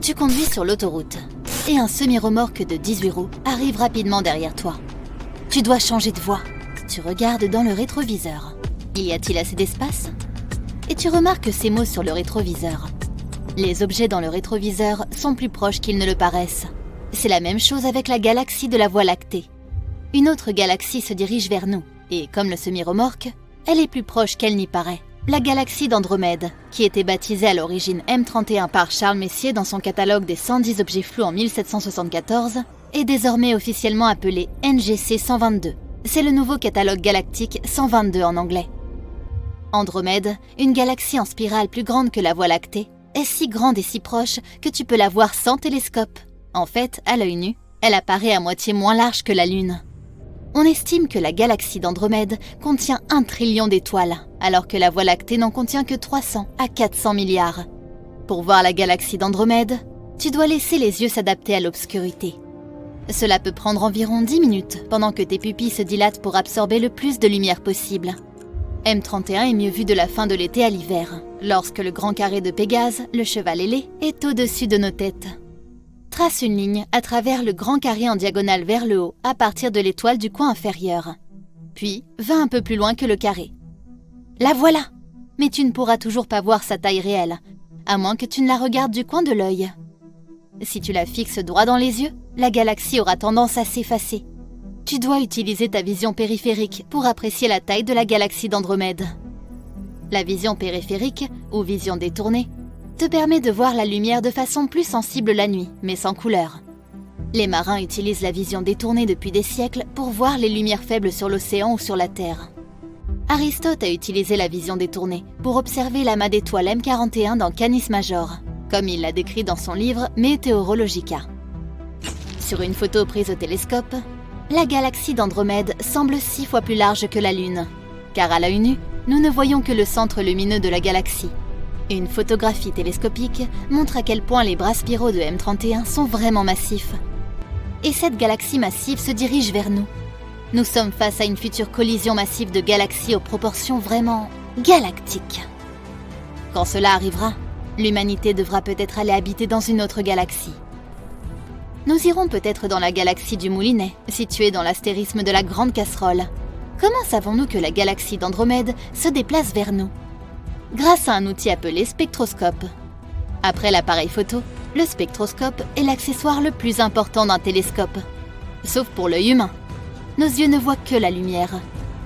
Tu conduis sur l'autoroute et un semi-remorque de 18 roues arrive rapidement derrière toi. Tu dois changer de voie. Tu regardes dans le rétroviseur. Y a-t-il assez d'espace? Et tu remarques ces mots sur le rétroviseur. Les objets dans le rétroviseur sont plus proches qu'ils ne le paraissent. C'est la même chose avec la galaxie de la Voie lactée. Une autre galaxie se dirige vers nous, et comme le semi-remorque, elle est plus proche qu'elle n'y paraît. La galaxie d'Andromède, qui était baptisée à l'origine M31 par Charles Messier dans son catalogue des 110 objets flous en 1774, est désormais officiellement appelée NGC 122. C'est le nouveau catalogue galactique 122 en anglais. Andromède, une galaxie en spirale plus grande que la Voie lactée, est si grande et si proche que tu peux la voir sans télescope. En fait, à l'œil nu, elle apparaît à moitié moins large que la Lune. On estime que la galaxie d'Andromède contient 1 trillion d'étoiles, alors que la Voie lactée n'en contient que 300 à 400 milliards. Pour voir la galaxie d'Andromède, tu dois laisser les yeux s'adapter à l'obscurité. Cela peut prendre environ 10 minutes pendant que tes pupilles se dilatent pour absorber le plus de lumière possible. M31 est mieux vu de la fin de l'été à l'hiver, lorsque le grand carré de Pégase, le cheval ailé, est au-dessus de nos têtes. Trace une ligne à travers le grand carré en diagonale vers le haut à partir de l'étoile du coin inférieur. Puis, va un peu plus loin que le carré. La voilà! Mais tu ne pourras toujours pas voir sa taille réelle, à moins que tu ne la regardes du coin de l'œil. Si tu la fixes droit dans les yeux, la galaxie aura tendance à s'effacer. Tu dois utiliser ta vision périphérique pour apprécier la taille de la galaxie d'Andromède. La vision périphérique, ou vision détournée, te permet de voir la lumière de façon plus sensible la nuit, mais sans couleur. Les marins utilisent la vision détournée depuis des siècles pour voir les lumières faibles sur l'océan ou sur la Terre. Aristote a utilisé la vision détournée pour observer l'amas d'étoiles M41 dans Canis Major, comme il l'a décrit dans son livre Meteorologica. Sur une photo prise au télescope, la galaxie d'Andromède semble 6 fois plus large que la Lune, car à l'œil nu, nous ne voyons que le centre lumineux de la galaxie. Une photographie télescopique montre à quel point les bras spiraux de M31 sont vraiment massifs. Et cette galaxie massive se dirige vers nous. Nous sommes face à une future collision massive de galaxies aux proportions vraiment galactiques. Quand cela arrivera, l'humanité devra peut-être aller habiter dans une autre galaxie. Nous irons peut-être dans la galaxie du Moulinet, située dans l'astérisme de la Grande Casserole. Comment savons-nous que la galaxie d'Andromède se déplace vers nous? Grâce à un outil appelé spectroscope. Après l'appareil photo, le spectroscope est l'accessoire le plus important d'un télescope. Sauf pour l'œil humain. Nos yeux ne voient que la lumière.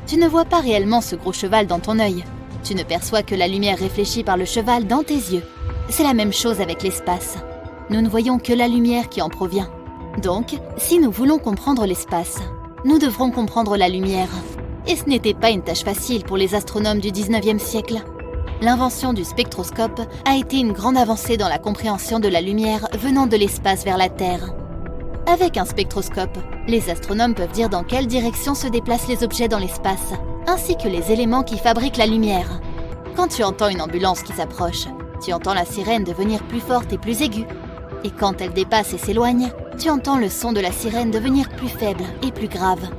Tu ne vois pas réellement ce gros cheval dans ton œil. Tu ne perçois que la lumière réfléchie par le cheval dans tes yeux. C'est la même chose avec l'espace. Nous ne voyons que la lumière qui en provient. Donc, si nous voulons comprendre l'espace, nous devrons comprendre la lumière. Et ce n'était pas une tâche facile pour les astronomes du 19e siècle. L'invention du spectroscope a été une grande avancée dans la compréhension de la lumière venant de l'espace vers la Terre. Avec un spectroscope, les astronomes peuvent dire dans quelle direction se déplacent les objets dans l'espace, ainsi que les éléments qui fabriquent la lumière. Quand tu entends une ambulance qui s'approche, tu entends la sirène devenir plus forte et plus aiguë. Et quand elle dépasse et s'éloigne, tu entends le son de la sirène devenir plus faible et plus grave.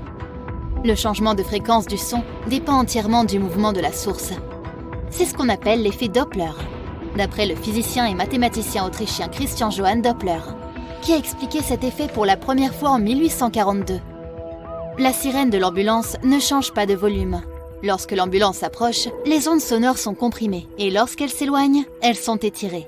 Le changement de fréquence du son dépend entièrement du mouvement de la source. C'est ce qu'on appelle l'effet Doppler, d'après le physicien et mathématicien autrichien Christian Johann Doppler, qui a expliqué cet effet pour la première fois en 1842. La sirène de l'ambulance ne change pas de volume. Lorsque l'ambulance approche, les ondes sonores sont comprimées et lorsqu'elles s'éloignent, elles sont étirées.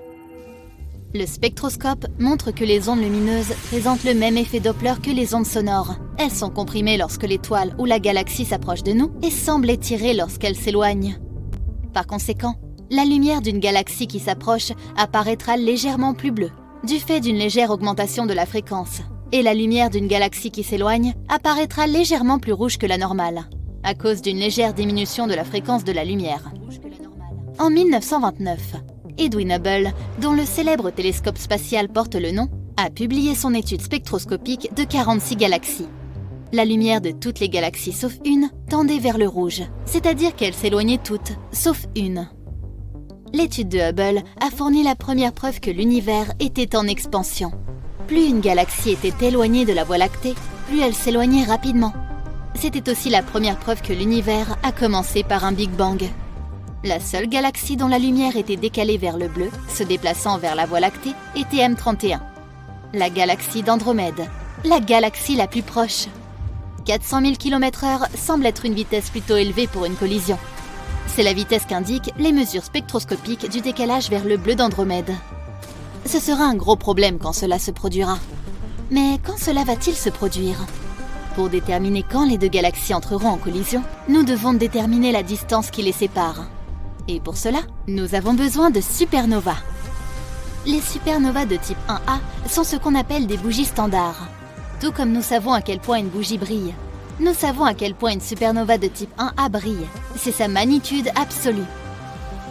Le spectroscope montre que les ondes lumineuses présentent le même effet Doppler que les ondes sonores. Elles sont comprimées lorsque l'étoile ou la galaxie s'approche de nous et semblent étirées lorsqu'elles s'éloignent. Par conséquent, la lumière d'une galaxie qui s'approche apparaîtra légèrement plus bleue, du fait d'une légère augmentation de la fréquence, et la lumière d'une galaxie qui s'éloigne apparaîtra légèrement plus rouge que la normale, à cause d'une légère diminution de la fréquence de la lumière. En 1929, Edwin Hubble, dont le célèbre télescope spatial porte le nom, a publié son étude spectroscopique de 46 galaxies. La lumière de toutes les galaxies sauf une tendait vers le rouge, c'est-à-dire qu'elles s'éloignaient toutes, sauf une. L'étude de Hubble a fourni la première preuve que l'univers était en expansion. Plus une galaxie était éloignée de la Voie lactée, plus elle s'éloignait rapidement. C'était aussi la première preuve que l'univers a commencé par un Big Bang. La seule galaxie dont la lumière était décalée vers le bleu, se déplaçant vers la Voie lactée, était M31. La galaxie d'Andromède, la galaxie la plus proche. 400 000 km/h semble être une vitesse plutôt élevée pour une collision. C'est la vitesse qu'indiquent les mesures spectroscopiques du décalage vers le bleu d'Andromède. Ce sera un gros problème quand cela se produira. Mais quand cela va-t-il se produire ? Pour déterminer quand les deux galaxies entreront en collision, nous devons déterminer la distance qui les sépare. Et pour cela, nous avons besoin de supernovas. Les supernovas de type 1A sont ce qu'on appelle des bougies standards. Tout comme nous savons à quel point une bougie brille, nous savons à quel point une supernova de type 1A brille. C'est sa magnitude absolue.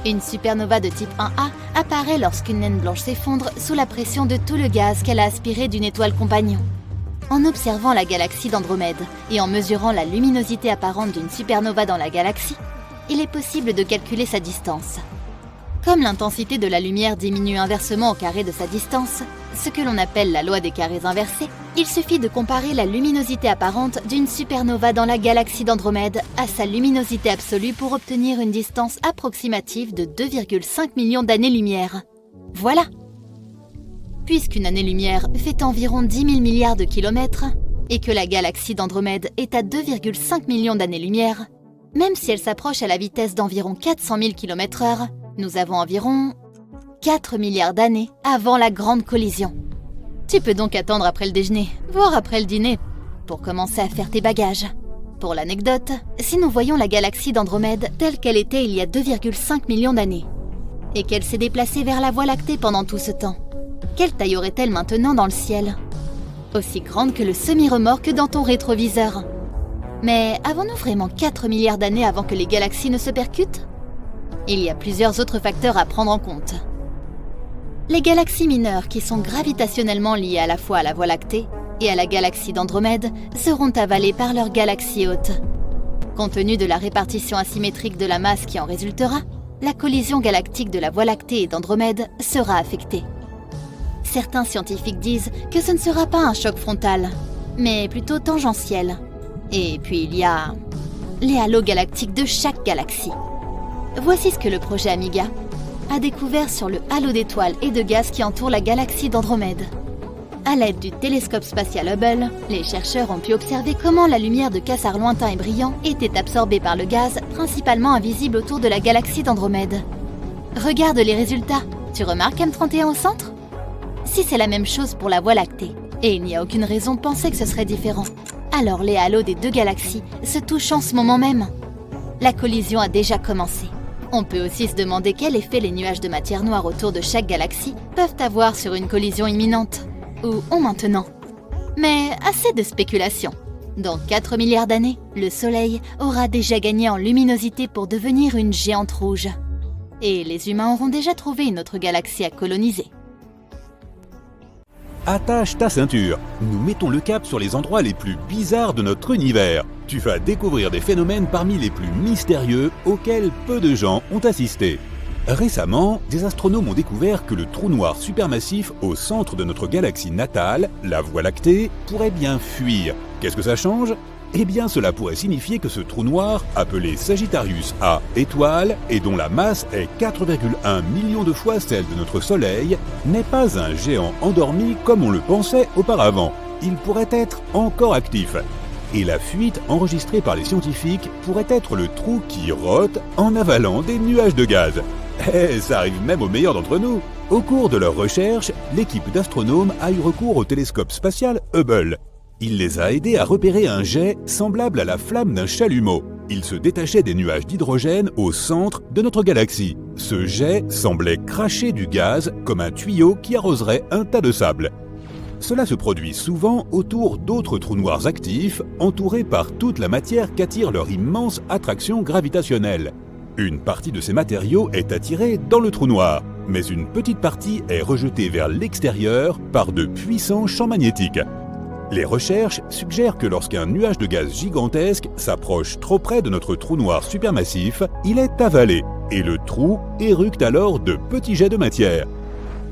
Une supernova de type 1A apparaît lorsqu'une naine blanche s'effondre sous la pression de tout le gaz qu'elle a aspiré d'une étoile compagnon. En observant la galaxie d'Andromède et en mesurant la luminosité apparente d'une supernova dans la galaxie, il est possible de calculer sa distance. Comme l'intensité de la lumière diminue inversement au carré de sa distance, ce que l'on appelle la loi des carrés inversés, il suffit de comparer la luminosité apparente d'une supernova dans la galaxie d'Andromède à sa luminosité absolue pour obtenir une distance approximative de 2,5 millions d'années-lumière. Voilà! Puisqu'une année-lumière fait environ 10 000 milliards de kilomètres, et que la galaxie d'Andromède est à 2,5 millions d'années-lumière, même si elle s'approche à la vitesse d'environ 400 000 km/h, nous avons environ 4 milliards d'années avant la grande collision. Tu peux donc attendre après le déjeuner, voire après le dîner, pour commencer à faire tes bagages. Pour l'anecdote, si nous voyons la galaxie d'Andromède telle qu'elle était il y a 2,5 millions d'années, et qu'elle s'est déplacée vers la Voie lactée pendant tout ce temps, quelle taille aurait-elle maintenant dans le ciel ? Aussi grande que le semi-remorque dans ton rétroviseur. Mais avons-nous vraiment 4 milliards d'années avant que les galaxies ne se percutent ? Il y a plusieurs autres facteurs à prendre en compte. Les galaxies mineures qui sont gravitationnellement liées à la fois à la Voie lactée et à la galaxie d'Andromède seront avalées par leur galaxie hôte. Compte tenu de la répartition asymétrique de la masse qui en résultera, la collision galactique de la Voie lactée et d'Andromède sera affectée. Certains scientifiques disent que ce ne sera pas un choc frontal, mais plutôt tangentiel. Et puis il y a les halos galactiques de chaque galaxie. Voici ce que le projet Amiga a découvert sur le halo d'étoiles et de gaz qui entoure la galaxie d'Andromède. À l'aide du télescope spatial Hubble, les chercheurs ont pu observer comment la lumière de quasars lointains et brillants était absorbée par le gaz, principalement invisible autour de la galaxie d'Andromède. Regarde les résultats. Tu remarques M31 au centre ? Si c'est la même chose pour la Voie lactée, et il n'y a aucune raison de penser que ce serait différent, alors les halos des deux galaxies se touchent en ce moment même. La collision a déjà commencé. On peut aussi se demander quel effet les nuages de matière noire autour de chaque galaxie peuvent avoir sur une collision imminente, ou ont maintenant. Mais assez de spéculation. Dans 4 milliards d'années, le Soleil aura déjà gagné en luminosité pour devenir une géante rouge. Et les humains auront déjà trouvé une autre galaxie à coloniser. Attache ta ceinture, nous mettons le cap sur les endroits les plus bizarres de notre univers. Tu vas découvrir des phénomènes parmi les plus mystérieux auxquels peu de gens ont assisté. Récemment, des astronomes ont découvert que le trou noir supermassif au centre de notre galaxie natale, la Voie lactée, pourrait bien fuir. Qu'est-ce que ça change ? Eh bien, cela pourrait signifier que ce trou noir, appelé Sagittarius A étoile, et dont la masse est 4,1 millions de fois celle de notre Soleil, n'est pas un géant endormi comme on le pensait auparavant. Il pourrait être encore actif. Et la fuite enregistrée par les scientifiques pourrait être le trou qui rote en avalant des nuages de gaz. Eh, ça arrive même aux meilleurs d'entre nous. Au cours de leurs recherches, l'équipe d'astronomes a eu recours au télescope spatial Hubble. Il les a aidés à repérer un jet semblable à la flamme d'un chalumeau. Il se détachait des nuages d'hydrogène au centre de notre galaxie. Ce jet semblait cracher du gaz comme un tuyau qui arroserait un tas de sable. Cela se produit souvent autour d'autres trous noirs actifs, entourés par toute la matière qu'attire leur immense attraction gravitationnelle. Une partie de ces matériaux est attirée dans le trou noir, mais une petite partie est rejetée vers l'extérieur par de puissants champs magnétiques. Les recherches suggèrent que lorsqu'un nuage de gaz gigantesque s'approche trop près de notre trou noir supermassif, il est avalé, et le trou éructe alors de petits jets de matière.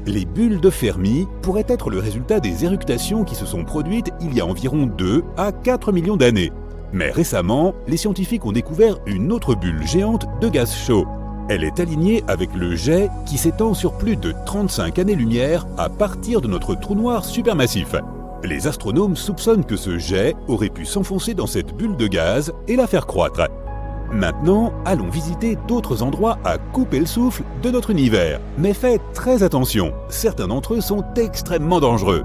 Les bulles de Fermi pourraient être le résultat des éructations qui se sont produites il y a environ 2 à 4 millions d'années. Mais récemment, les scientifiques ont découvert une autre bulle géante de gaz chaud. Elle est alignée avec le jet qui s'étend sur plus de 35 années-lumière à partir de notre trou noir supermassif. Les astronomes soupçonnent que ce jet aurait pu s'enfoncer dans cette bulle de gaz et la faire croître. Maintenant, allons visiter d'autres endroits à couper le souffle de notre univers. Mais faites très attention, certains d'entre eux sont extrêmement dangereux.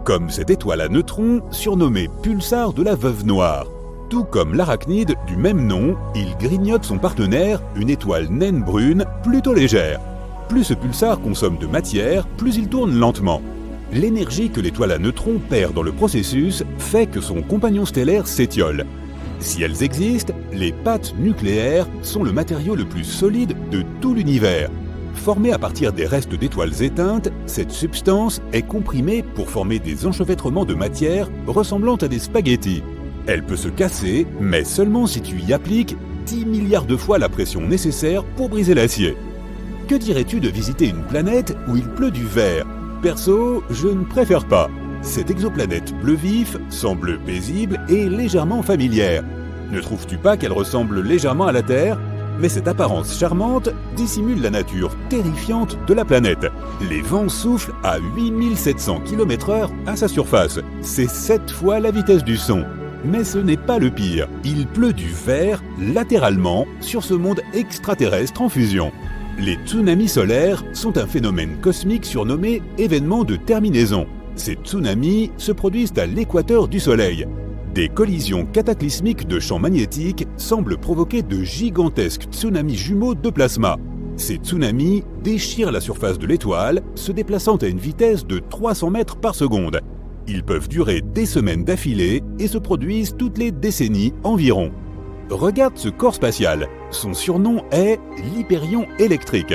Comme cette étoile à neutrons surnommée pulsar de la Veuve Noire. Tout comme l'arachnide du même nom, il grignote son partenaire, une étoile naine brune plutôt légère. Plus ce pulsar consomme de matière, plus il tourne lentement. L'énergie que l'étoile à neutrons perd dans le processus fait que son compagnon stellaire s'étiole. Si elles existent, les pattes nucléaires sont le matériau le plus solide de tout l'univers. Formée à partir des restes d'étoiles éteintes, cette substance est comprimée pour former des enchevêtrements de matière ressemblant à des spaghettis. Elle peut se casser, mais seulement si tu y appliques 10 milliards de fois la pression nécessaire pour briser l'acier. Que dirais-tu de visiter une planète où il pleut du verre? Perso, je ne préfère pas. Cette exoplanète bleu vif semble paisible et légèrement familière. Ne trouves-tu pas qu'elle ressemble légèrement à la Terre? Mais cette apparence charmante dissimule la nature terrifiante de la planète. Les vents soufflent à 8700 km/h à sa surface. C'est 7 fois la vitesse du son. Mais ce n'est pas le pire. Il pleut du verre latéralement sur ce monde extraterrestre en fusion. Les tsunamis solaires sont un phénomène cosmique surnommé événement de terminaison. Ces tsunamis se produisent à l'équateur du Soleil. Des collisions cataclysmiques de champs magnétiques semblent provoquer de gigantesques tsunamis jumeaux de plasma. Ces tsunamis déchirent la surface de l'étoile, se déplaçant à une vitesse de 300 mètres par seconde. Ils peuvent durer des semaines d'affilée et se produisent toutes les décennies environ. Regarde ce corps spatial. Son surnom est l'Hyperion électrique.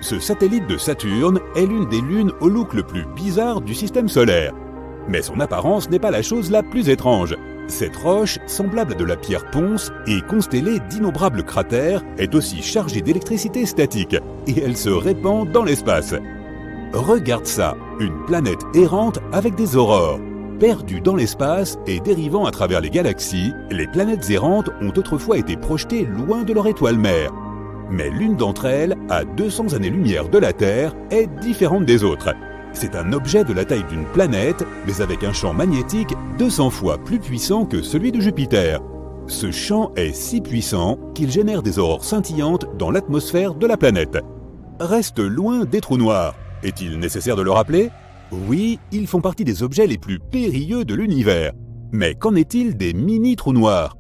Ce satellite de Saturne est l'une des lunes au look le plus bizarre du système solaire. Mais son apparence n'est pas la chose la plus étrange. Cette roche, semblable à de la pierre ponce et constellée d'innombrables cratères, est aussi chargée d'électricité statique et elle se répand dans l'espace. Regarde ça, une planète errante avec des aurores. Perdues dans l'espace et dérivant à travers les galaxies, les planètes errantes ont autrefois été projetées loin de leur étoile mère. Mais l'une d'entre elles, à 200 années-lumière de la Terre, est différente des autres. C'est un objet de la taille d'une planète, mais avec un champ magnétique 200 fois plus puissant que celui de Jupiter. Ce champ est si puissant qu'il génère des aurores scintillantes dans l'atmosphère de la planète. Reste loin des trous noirs. Est-il nécessaire de le rappeler? Oui, ils font partie des objets les plus périlleux de l'univers. Mais qu'en est-il des mini-trous noirs?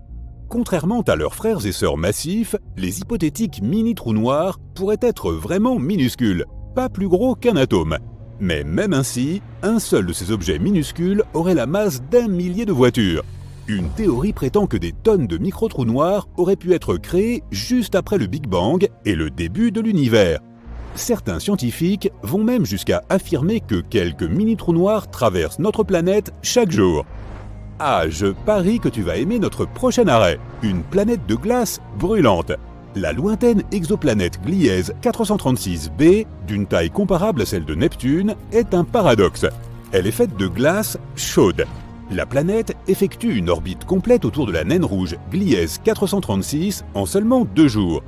Contrairement à leurs frères et sœurs massifs, les hypothétiques mini-trous noirs pourraient être vraiment minuscules, pas plus gros qu'un atome. Mais même ainsi, un seul de ces objets minuscules aurait la masse d'1 millier de voitures. Une théorie prétend que des tonnes de micro-trous noirs auraient pu être créés juste après le Big Bang et le début de l'univers. Certains scientifiques vont même jusqu'à affirmer que quelques mini-trous noirs traversent notre planète chaque jour. Ah, je parie que tu vas aimer notre prochain arrêt, une planète de glace brûlante. La lointaine exoplanète Gliese 436b, d'une taille comparable à celle de Neptune, est un paradoxe. Elle est faite de glace chaude. La planète effectue une orbite complète autour de la naine rouge Gliese 436 en seulement 2 jours.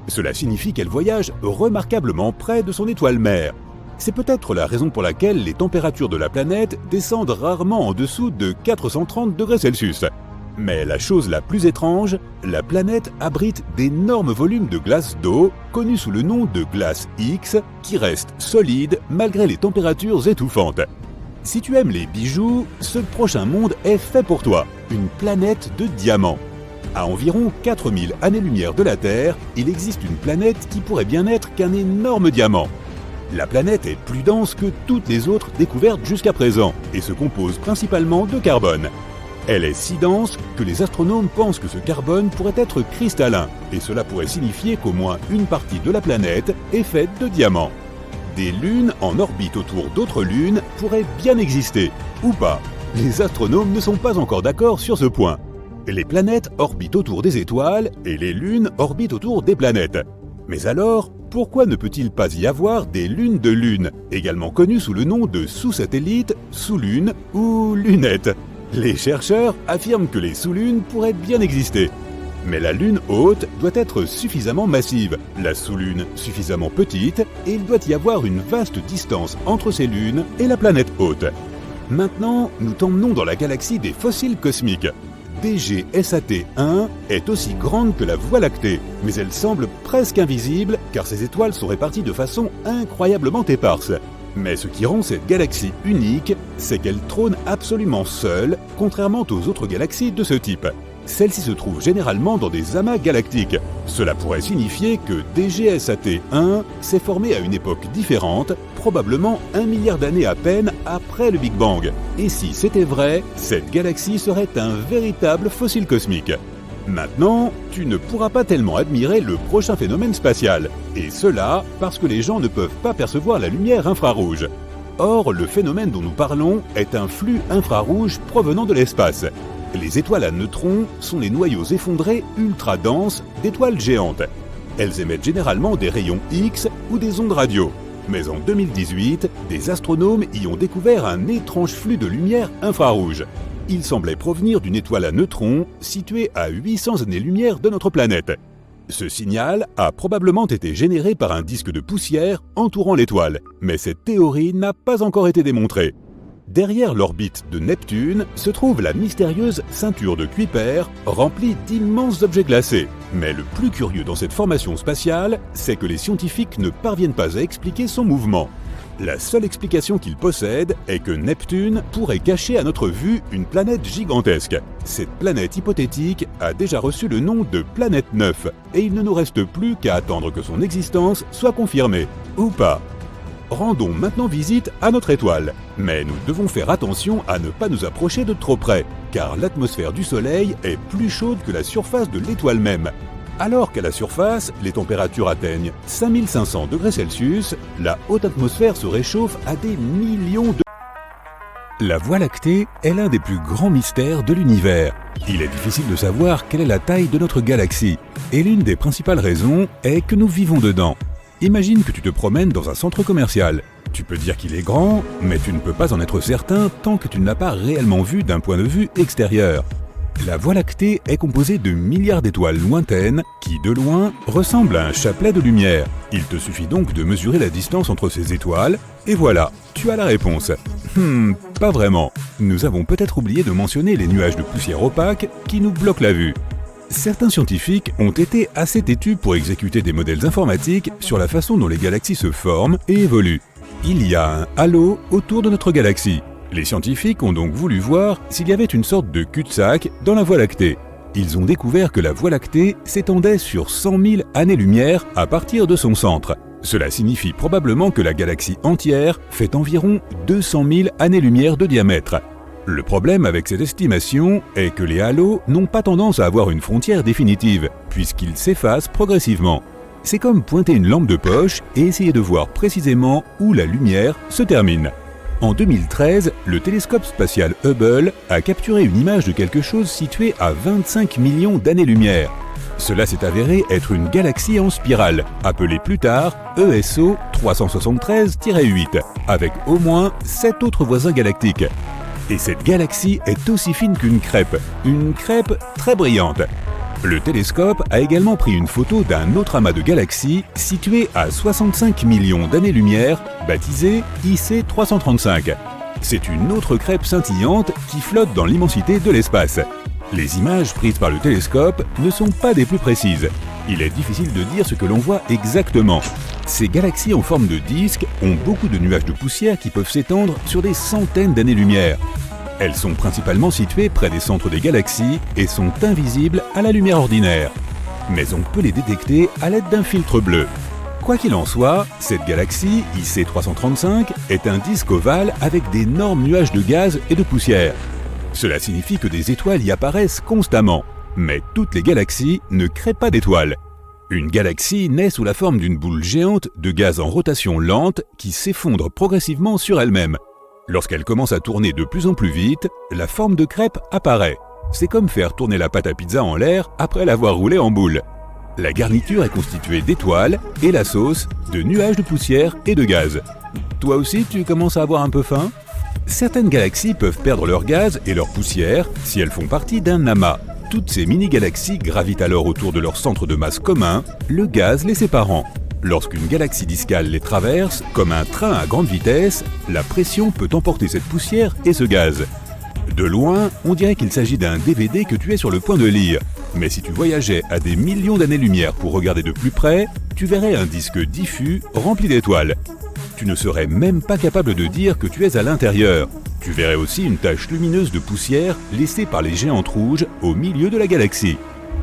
Cela signifie qu'elle voyage remarquablement près de son étoile mère. C'est peut-être la raison pour laquelle les températures de la planète descendent rarement en dessous de 430 degrés Celsius. Mais la chose la plus étrange, la planète abrite d'énormes volumes de glace d'eau, connus sous le nom de glace X, qui restent solides malgré les températures étouffantes. Si tu aimes les bijoux, ce prochain monde est fait pour toi, une planète de diamants. À environ 4000 années-lumière de la Terre, il existe une planète qui pourrait bien être qu'un énorme diamant. La planète est plus dense que toutes les autres découvertes jusqu'à présent et se compose principalement de carbone. Elle est si dense que les astronomes pensent que ce carbone pourrait être cristallin et cela pourrait signifier qu'au moins une partie de la planète est faite de diamants. Des lunes en orbite autour d'autres lunes pourraient bien exister, ou pas. Les astronomes ne sont pas encore d'accord sur ce point. Les planètes orbitent autour des étoiles et les lunes orbitent autour des planètes. Mais alors, pourquoi ne peut-il pas y avoir des lunes de lune, également connues sous le nom de sous-satellites, sous-lunes ou lunettes? Les chercheurs affirment que les sous-lunes pourraient bien exister. Mais la Lune haute doit être suffisamment massive, la sous-Lune suffisamment petite, et il doit y avoir une vaste distance entre ces lunes et la planète haute. Maintenant, nous t'emmenons dans la galaxie des fossiles cosmiques. DGSAT-1 est aussi grande que la Voie lactée, mais elle semble presque invisible car ces étoiles sont réparties de façon incroyablement éparse. Mais ce qui rend cette galaxie unique, c'est qu'elle trône absolument seule, contrairement aux autres galaxies de ce type. Celle-ci se trouve généralement dans des amas galactiques. Cela pourrait signifier que DGSAT-1 s'est formé à une époque différente, probablement 1 milliard d'années à peine après le Big Bang. Et si c'était vrai, cette galaxie serait un véritable fossile cosmique. Maintenant, tu ne pourras pas tellement admirer le prochain phénomène spatial, et cela parce que les gens ne peuvent pas percevoir la lumière infrarouge. Or, le phénomène dont nous parlons est un flux infrarouge provenant de l'espace. Les étoiles à neutrons sont les noyaux effondrés ultra denses d'étoiles géantes. Elles émettent généralement des rayons X ou des ondes radio. Mais en 2018, des astronomes y ont découvert un étrange flux de lumière infrarouge. Il semblait provenir d'une étoile à neutrons située à 800 années-lumière de notre planète. Ce signal a probablement été généré par un disque de poussière entourant l'étoile, mais cette théorie n'a pas encore été démontrée. Derrière l'orbite de Neptune se trouve la mystérieuse ceinture de Kuiper remplie d'immenses objets glacés. Mais le plus curieux dans cette formation spatiale, c'est que les scientifiques ne parviennent pas à expliquer son mouvement. La seule explication qu'ils possèdent est que Neptune pourrait cacher à notre vue une planète gigantesque. Cette planète hypothétique a déjà reçu le nom de planète 9 et il ne nous reste plus qu'à attendre que son existence soit confirmée. Ou pas. Rendons maintenant visite à notre étoile. Mais nous devons faire attention à ne pas nous approcher de trop près, car l'atmosphère du Soleil est plus chaude que la surface de l'étoile même. Alors qu'à la surface, les températures atteignent 5500 degrés Celsius, la haute atmosphère se réchauffe à des millions de... La Voie lactée est l'un des plus grands mystères de l'univers. Il est difficile de savoir quelle est la taille de notre galaxie, et l'une des principales raisons est que nous vivons dedans. Imagine que tu te promènes dans un centre commercial. Tu peux dire qu'il est grand, mais tu ne peux pas en être certain tant que tu ne l'as pas réellement vu d'un point de vue extérieur. La Voie lactée est composée de milliards d'étoiles lointaines qui, de loin, ressemblent à un chapelet de lumière. Il te suffit donc de mesurer la distance entre ces étoiles, et voilà, tu as la réponse. Pas vraiment. Nous avons peut-être oublié de mentionner les nuages de poussière opaque qui nous bloquent la vue. Certains scientifiques ont été assez têtus pour exécuter des modèles informatiques sur la façon dont les galaxies se forment et évoluent. Il y a un halo autour de notre galaxie. Les scientifiques ont donc voulu voir s'il y avait une sorte de cul-de-sac dans la Voie lactée. Ils ont découvert que la Voie lactée s'étendait sur 100 000 années-lumière à partir de son centre. Cela signifie probablement que la galaxie entière fait environ 200 000 années-lumière de diamètre. Le problème avec cette estimation est que les halos n'ont pas tendance à avoir une frontière définitive, puisqu'ils s'effacent progressivement. C'est comme pointer une lampe de poche et essayer de voir précisément où la lumière se termine. En 2013, le télescope spatial Hubble a capturé une image de quelque chose situé à 25 millions d'années-lumière. Cela s'est avéré être une galaxie en spirale, appelée plus tard ESO 373-8, avec au moins 7 autres voisins galactiques. Et cette galaxie est aussi fine qu'une crêpe très brillante. Le télescope a également pris une photo d'un autre amas de galaxies situé à 65 millions d'années-lumière, baptisé IC 335. C'est une autre crêpe scintillante qui flotte dans l'immensité de l'espace. Les images prises par le télescope ne sont pas des plus précises. Il est difficile de dire ce que l'on voit exactement. Ces galaxies en forme de disque ont beaucoup de nuages de poussière qui peuvent s'étendre sur des centaines d'années-lumière. Elles sont principalement situées près des centres des galaxies et sont invisibles à la lumière ordinaire. Mais on peut les détecter à l'aide d'un filtre bleu. Quoi qu'il en soit, cette galaxie, IC 335, est un disque ovale avec d'énormes nuages de gaz et de poussière. Cela signifie que des étoiles y apparaissent constamment. Mais toutes les galaxies ne créent pas d'étoiles. Une galaxie naît sous la forme d'une boule géante de gaz en rotation lente qui s'effondre progressivement sur elle-même. Lorsqu'elle commence à tourner de plus en plus vite, la forme de crêpe apparaît. C'est comme faire tourner la pâte à pizza en l'air après l'avoir roulée en boule. La garniture est constituée d'étoiles et la sauce de nuages de poussière et de gaz. Toi aussi, tu commences à avoir un peu faim ? Certaines galaxies peuvent perdre leur gaz et leur poussière si elles font partie d'un amas. Toutes ces mini-galaxies gravitent alors autour de leur centre de masse commun, le gaz les séparant. Lorsqu'une galaxie discale les traverse, comme un train à grande vitesse, la pression peut emporter cette poussière et ce gaz. De loin, on dirait qu'il s'agit d'un DVD que tu es sur le point de lire. Mais si tu voyageais à des millions d'années-lumière pour regarder de plus près, tu verrais un disque diffus rempli d'étoiles. Tu ne serais même pas capable de dire que tu es à l'intérieur. Tu verrais aussi une tache lumineuse de poussière laissée par les géantes rouges au milieu de la galaxie.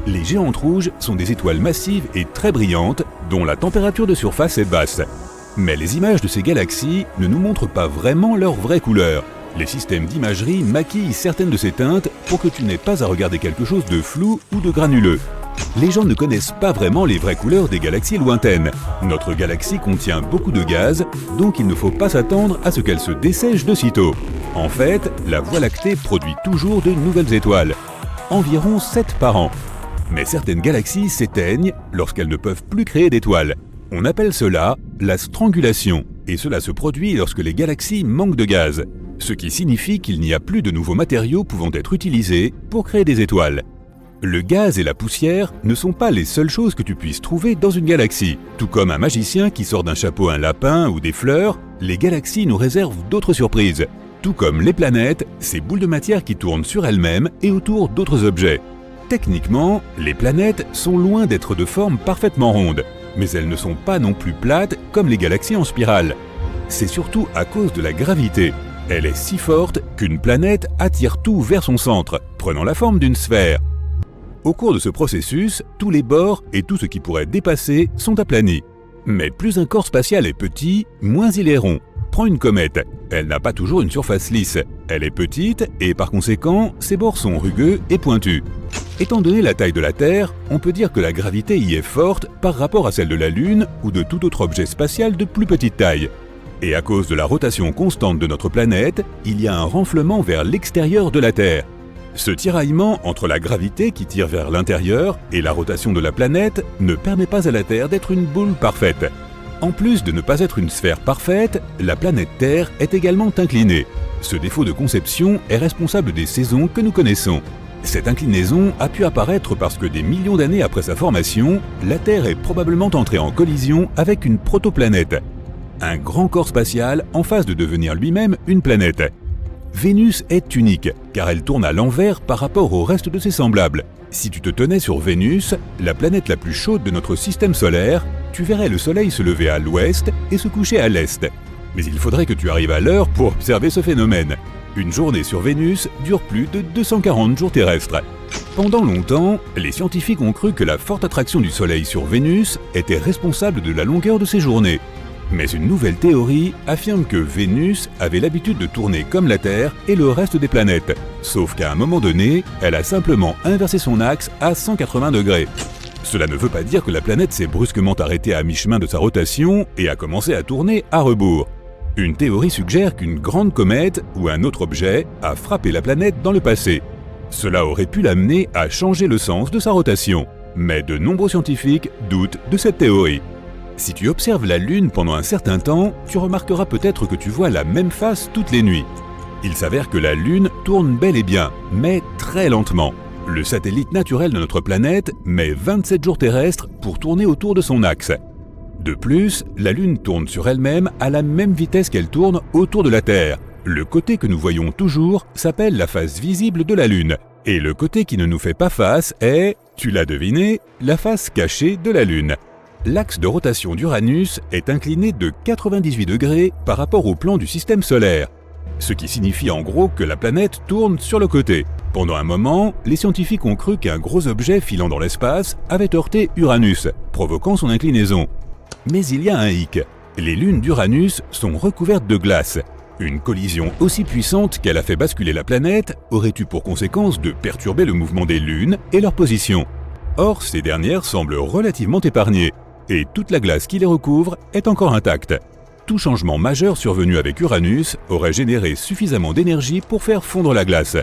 Les géantes rouges sont des étoiles massives et très brillantes dont la température de surface est basse. Mais les images de ces galaxies ne nous montrent pas vraiment leur vraie couleur. Les systèmes d'imagerie maquillent certaines de ces teintes pour que tu n'aies pas à regarder quelque chose de flou ou de granuleux. Les gens ne connaissent pas vraiment les vraies couleurs des galaxies lointaines. Notre galaxie contient beaucoup de gaz, donc il ne faut pas s'attendre à ce qu'elle se dessèche de sitôt. En fait, la Voie lactée produit toujours de nouvelles étoiles. Environ 7 par an. Mais certaines galaxies s'éteignent lorsqu'elles ne peuvent plus créer d'étoiles. On appelle cela la strangulation, et cela se produit lorsque les galaxies manquent de gaz, ce qui signifie qu'il n'y a plus de nouveaux matériaux pouvant être utilisés pour créer des étoiles. Le gaz et la poussière ne sont pas les seules choses que tu puisses trouver dans une galaxie. Tout comme un magicien qui sort d'un chapeau un lapin ou des fleurs, les galaxies nous réservent d'autres surprises. Tout comme les planètes, ces boules de matière qui tournent sur elles-mêmes et autour d'autres objets. Techniquement, les planètes sont loin d'être de forme parfaitement ronde, mais elles ne sont pas non plus plates comme les galaxies en spirale. C'est surtout à cause de la gravité. Elle est si forte qu'une planète attire tout vers son centre, prenant la forme d'une sphère. Au cours de ce processus, tous les bords et tout ce qui pourrait dépasser sont aplanis. Mais plus un corps spatial est petit, moins il est rond. Prends une comète, elle n'a pas toujours une surface lisse. Elle est petite et par conséquent, ses bords sont rugueux et pointus. Étant donné la taille de la Terre, on peut dire que la gravité y est forte par rapport à celle de la Lune ou de tout autre objet spatial de plus petite taille. Et à cause de la rotation constante de notre planète, il y a un renflement vers l'extérieur de la Terre. Ce tiraillement entre la gravité qui tire vers l'intérieur et la rotation de la planète ne permet pas à la Terre d'être une boule parfaite. En plus de ne pas être une sphère parfaite, la planète Terre est également inclinée. Ce défaut de conception est responsable des saisons que nous connaissons. Cette inclinaison a pu apparaître parce que des millions d'années après sa formation, la Terre est probablement entrée en collision avec une protoplanète. Un grand corps spatial en phase de devenir lui-même une planète. Vénus est unique, car elle tourne à l'envers par rapport au reste de ses semblables. Si tu te tenais sur Vénus, la planète la plus chaude de notre système solaire, tu verrais le Soleil se lever à l'ouest et se coucher à l'est. Mais il faudrait que tu arrives à l'heure pour observer ce phénomène. Une journée sur Vénus dure plus de 240 jours terrestres. Pendant longtemps, les scientifiques ont cru que la forte attraction du Soleil sur Vénus était responsable de la longueur de ses journées. Mais une nouvelle théorie affirme que Vénus avait l'habitude de tourner comme la Terre et le reste des planètes. Sauf qu'à un moment donné, elle a simplement inversé son axe à 180 degrés. Cela ne veut pas dire que la planète s'est brusquement arrêtée à mi-chemin de sa rotation et a commencé à tourner à rebours. Une théorie suggère qu'une grande comète ou un autre objet a frappé la planète dans le passé. Cela aurait pu l'amener à changer le sens de sa rotation. Mais de nombreux scientifiques doutent de cette théorie. Si tu observes la Lune pendant un certain temps, tu remarqueras peut-être que tu vois la même face toutes les nuits. Il s'avère que la Lune tourne bel et bien, mais très lentement. Le satellite naturel de notre planète met 27 jours terrestres pour tourner autour de son axe. De plus, la Lune tourne sur elle-même à la même vitesse qu'elle tourne autour de la Terre. Le côté que nous voyons toujours s'appelle la face visible de la Lune. Et le côté qui ne nous fait pas face est, tu l'as deviné, la face cachée de la Lune. L'axe de rotation d'Uranus est incliné de 98 degrés par rapport au plan du système solaire. Ce qui signifie en gros que la planète tourne sur le côté. Pendant un moment, les scientifiques ont cru qu'un gros objet filant dans l'espace avait heurté Uranus, provoquant son inclinaison. Mais il y a un hic. Les lunes d'Uranus sont recouvertes de glace. Une collision aussi puissante qu'elle a fait basculer la planète aurait eu pour conséquence de perturber le mouvement des lunes et leur position. Or, ces dernières semblent relativement épargnées, et toute la glace qui les recouvre est encore intacte. Tout changement majeur survenu avec Uranus aurait généré suffisamment d'énergie pour faire fondre la glace.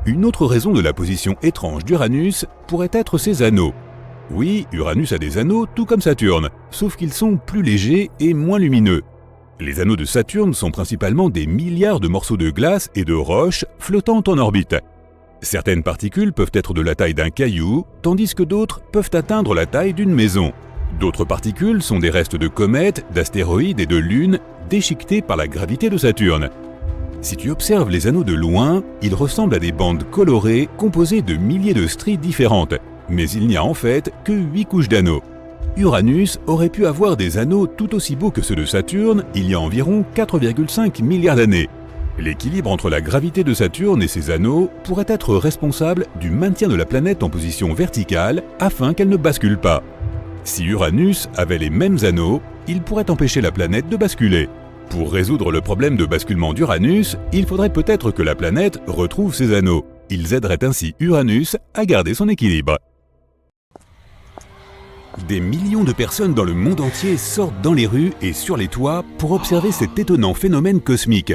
Une autre raison de la position étrange d'Uranus pourrait être ses anneaux. Oui, Uranus a des anneaux tout comme Saturne, sauf qu'ils sont plus légers et moins lumineux. Les anneaux de Saturne sont principalement des milliards de morceaux de glace et de roches flottant en orbite. Certaines particules peuvent être de la taille d'un caillou, tandis que d'autres peuvent atteindre la taille d'une maison. D'autres particules sont des restes de comètes, d'astéroïdes et de lunes déchiquetés par la gravité de Saturne. Si tu observes les anneaux de loin, ils ressemblent à des bandes colorées composées de milliers de stries différentes. Mais il n'y a en fait que 8 couches d'anneaux. Uranus aurait pu avoir des anneaux tout aussi beaux que ceux de Saturne il y a environ 4,5 milliards d'années. L'équilibre entre la gravité de Saturne et ses anneaux pourrait être responsable du maintien de la planète en position verticale afin qu'elle ne bascule pas. Si Uranus avait les mêmes anneaux, il pourrait empêcher la planète de basculer. Pour résoudre le problème de basculement d'Uranus, il faudrait peut-être que la planète retrouve ses anneaux. Ils aideraient ainsi Uranus à garder son équilibre. Des millions de personnes dans le monde entier sortent dans les rues et sur les toits pour observer cet étonnant phénomène cosmique.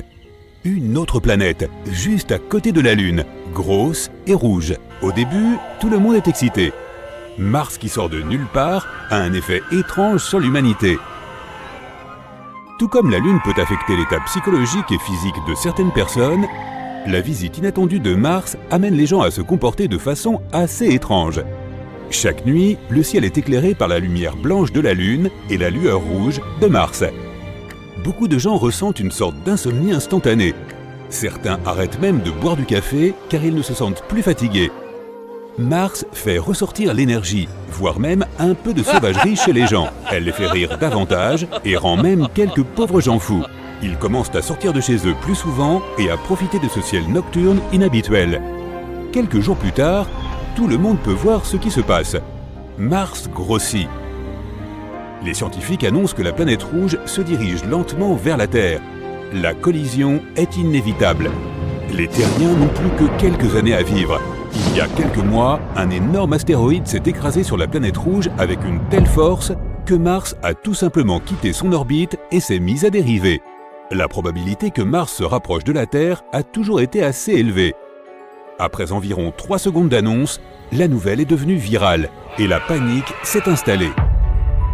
Une autre planète, juste à côté de la Lune, grosse et rouge. Au début, tout le monde est excité. Mars, qui sort de nulle part, a un effet étrange sur l'humanité. Tout comme la Lune peut affecter l'état psychologique et physique de certaines personnes, la visite inattendue de Mars amène les gens à se comporter de façon assez étrange. Chaque nuit, le ciel est éclairé par la lumière blanche de la Lune et la lueur rouge de Mars. Beaucoup de gens ressentent une sorte d'insomnie instantanée. Certains arrêtent même de boire du café car ils ne se sentent plus fatigués. Mars fait ressortir l'énergie, voire même un peu de sauvagerie chez les gens. Elle les fait rire davantage et rend même quelques pauvres gens fous. Ils commencent à sortir de chez eux plus souvent et à profiter de ce ciel nocturne inhabituel. Quelques jours plus tard, tout le monde peut voir ce qui se passe. Mars grossit. Les scientifiques annoncent que la planète rouge se dirige lentement vers la Terre. La collision est inévitable. Les terriens n'ont plus que quelques années à vivre. Il y a quelques mois, un énorme astéroïde s'est écrasé sur la planète rouge avec une telle force que Mars a tout simplement quitté son orbite et s'est mis à dériver. La probabilité que Mars se rapproche de la Terre a toujours été assez élevée. Après environ 3 secondes d'annonce, la nouvelle est devenue virale et la panique s'est installée.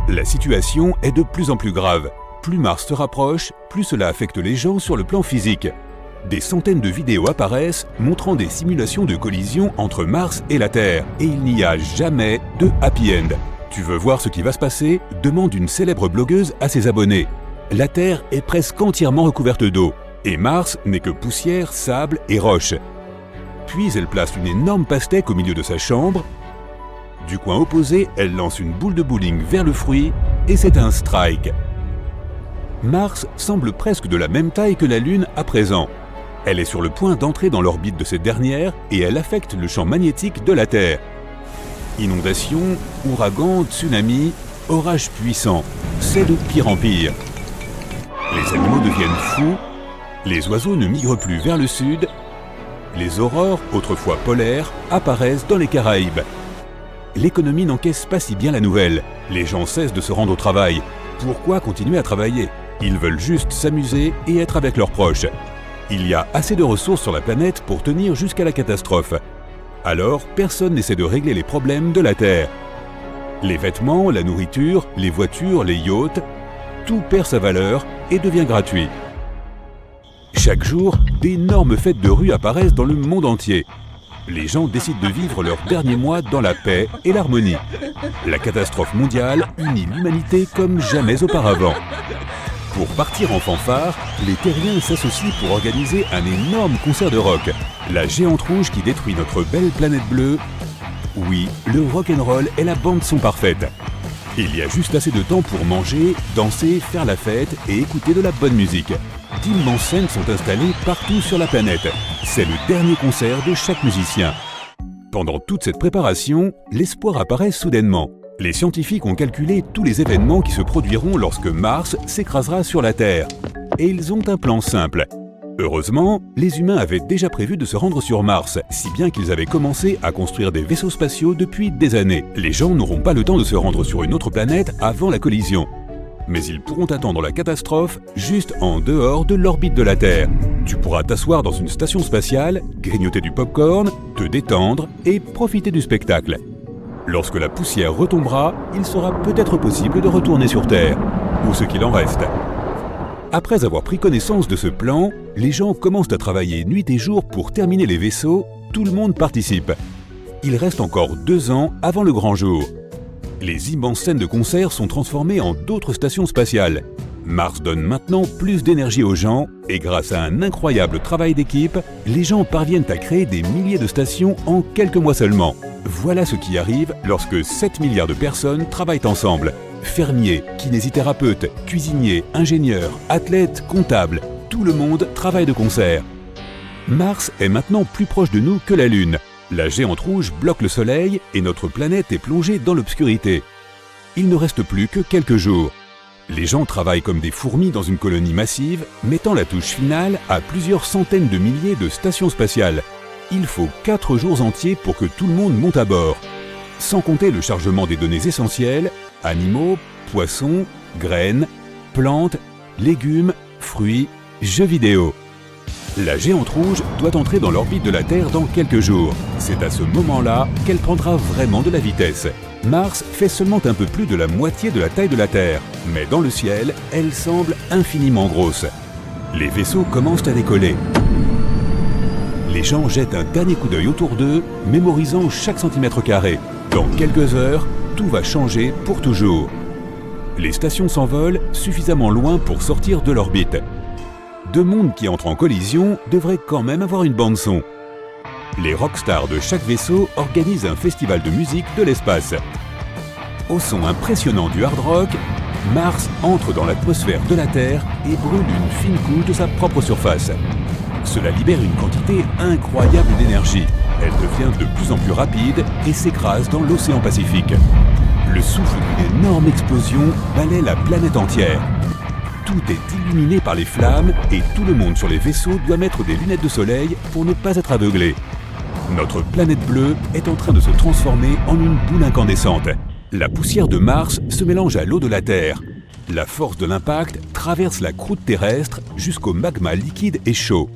La situation est de plus en plus grave. Plus Mars se rapproche, plus cela affecte les gens sur le plan physique. Des centaines de vidéos apparaissent montrant des simulations de collision entre Mars et la Terre. Et il n'y a jamais de happy end. Tu veux voir ce qui va se passer ? Demande une célèbre blogueuse à ses abonnés. La Terre est presque entièrement recouverte d'eau. Et Mars n'est que poussière, sable et roches. Puis elle place une énorme pastèque au milieu de sa chambre. Du coin opposé, elle lance une boule de bowling vers le fruit et c'est un strike. Mars semble presque de la même taille que la Lune à présent. Elle est sur le point d'entrer dans l'orbite de cette dernière et elle affecte le champ magnétique de la Terre. Inondations, ouragans, tsunamis, orages puissants, c'est de pire en pire. Les animaux deviennent fous, les oiseaux ne migrent plus vers le sud, les aurores, autrefois polaires, apparaissent dans les Caraïbes. L'économie n'encaisse pas si bien la nouvelle, les gens cessent de se rendre au travail. Pourquoi continuer à travailler ? Ils veulent juste s'amuser et être avec leurs proches. Il y a assez de ressources sur la planète pour tenir jusqu'à la catastrophe. Alors, personne n'essaie de régler les problèmes de la Terre. Les vêtements, la nourriture, les voitures, les yachts, tout perd sa valeur et devient gratuit. Chaque jour, d'énormes fêtes de rue apparaissent dans le monde entier. Les gens décident de vivre leurs derniers mois dans la paix et l'harmonie. La catastrophe mondiale unit l'humanité comme jamais auparavant. Pour partir en fanfare, les terriens s'associent pour organiser un énorme concert de rock. La géante rouge qui détruit notre belle planète bleue. Oui, le rock'n'roll est la bande-son parfaite. Il y a juste assez de temps pour manger, danser, faire la fête et écouter de la bonne musique. D'immenses scènes sont installées partout sur la planète. C'est le dernier concert de chaque musicien. Pendant toute cette préparation, l'espoir apparaît soudainement. Les scientifiques ont calculé tous les événements qui se produiront lorsque Mars s'écrasera sur la Terre. Et ils ont un plan simple. Heureusement, les humains avaient déjà prévu de se rendre sur Mars, si bien qu'ils avaient commencé à construire des vaisseaux spatiaux depuis des années. Les gens n'auront pas le temps de se rendre sur une autre planète avant la collision. Mais ils pourront attendre la catastrophe juste en dehors de l'orbite de la Terre. Tu pourras t'asseoir dans une station spatiale, grignoter du popcorn, te détendre et profiter du spectacle. Lorsque la poussière retombera, il sera peut-être possible de retourner sur Terre, ou ce qu'il en reste. Après avoir pris connaissance de ce plan, les gens commencent à travailler nuit et jour pour terminer les vaisseaux. Tout le monde participe. Il reste encore 2 ans avant le grand jour. Les immenses scènes de concert sont transformées en d'autres stations spatiales. Mars donne maintenant plus d'énergie aux gens et grâce à un incroyable travail d'équipe, les gens parviennent à créer des milliers de stations en quelques mois seulement. Voilà ce qui arrive lorsque 7 milliards de personnes travaillent ensemble. Fermiers, kinésithérapeutes, cuisiniers, ingénieurs, athlètes, comptables, tout le monde travaille de concert. Mars est maintenant plus proche de nous que la Lune. La géante rouge bloque le Soleil et notre planète est plongée dans l'obscurité. Il ne reste plus que quelques jours. Les gens travaillent comme des fourmis dans une colonie massive, mettant la touche finale à plusieurs centaines de milliers de stations spatiales. Il faut 4 jours entiers pour que tout le monde monte à bord. Sans compter le chargement des données essentielles, animaux, poissons, graines, plantes, légumes, fruits, jeux vidéo. La géante rouge doit entrer dans l'orbite de la Terre dans quelques jours. C'est à ce moment-là qu'elle prendra vraiment de la vitesse. Mars fait seulement un peu plus de la moitié de la taille de la Terre, mais dans le ciel, elle semble infiniment grosse. Les vaisseaux commencent à décoller. Les gens jettent un dernier coup d'œil autour d'eux, mémorisant chaque centimètre carré. Dans quelques heures, tout va changer pour toujours. Les stations s'envolent suffisamment loin pour sortir de l'orbite. 2 mondes qui entrent en collision devraient quand même avoir une bande-son. Les rockstars de chaque vaisseau organisent un festival de musique de l'espace. Au son impressionnant du hard rock, Mars entre dans l'atmosphère de la Terre et brûle une fine couche de sa propre surface. Cela libère une quantité incroyable d'énergie. Elle devient de plus en plus rapide et s'écrase dans l'océan Pacifique. Le souffle d'une énorme explosion balaie la planète entière. Tout est illuminé par les flammes et tout le monde sur les vaisseaux doit mettre des lunettes de soleil pour ne pas être aveuglé. Notre planète bleue est en train de se transformer en une boule incandescente. La poussière de Mars se mélange à l'eau de la Terre. La force de l'impact traverse la croûte terrestre jusqu'au magma liquide et chaud.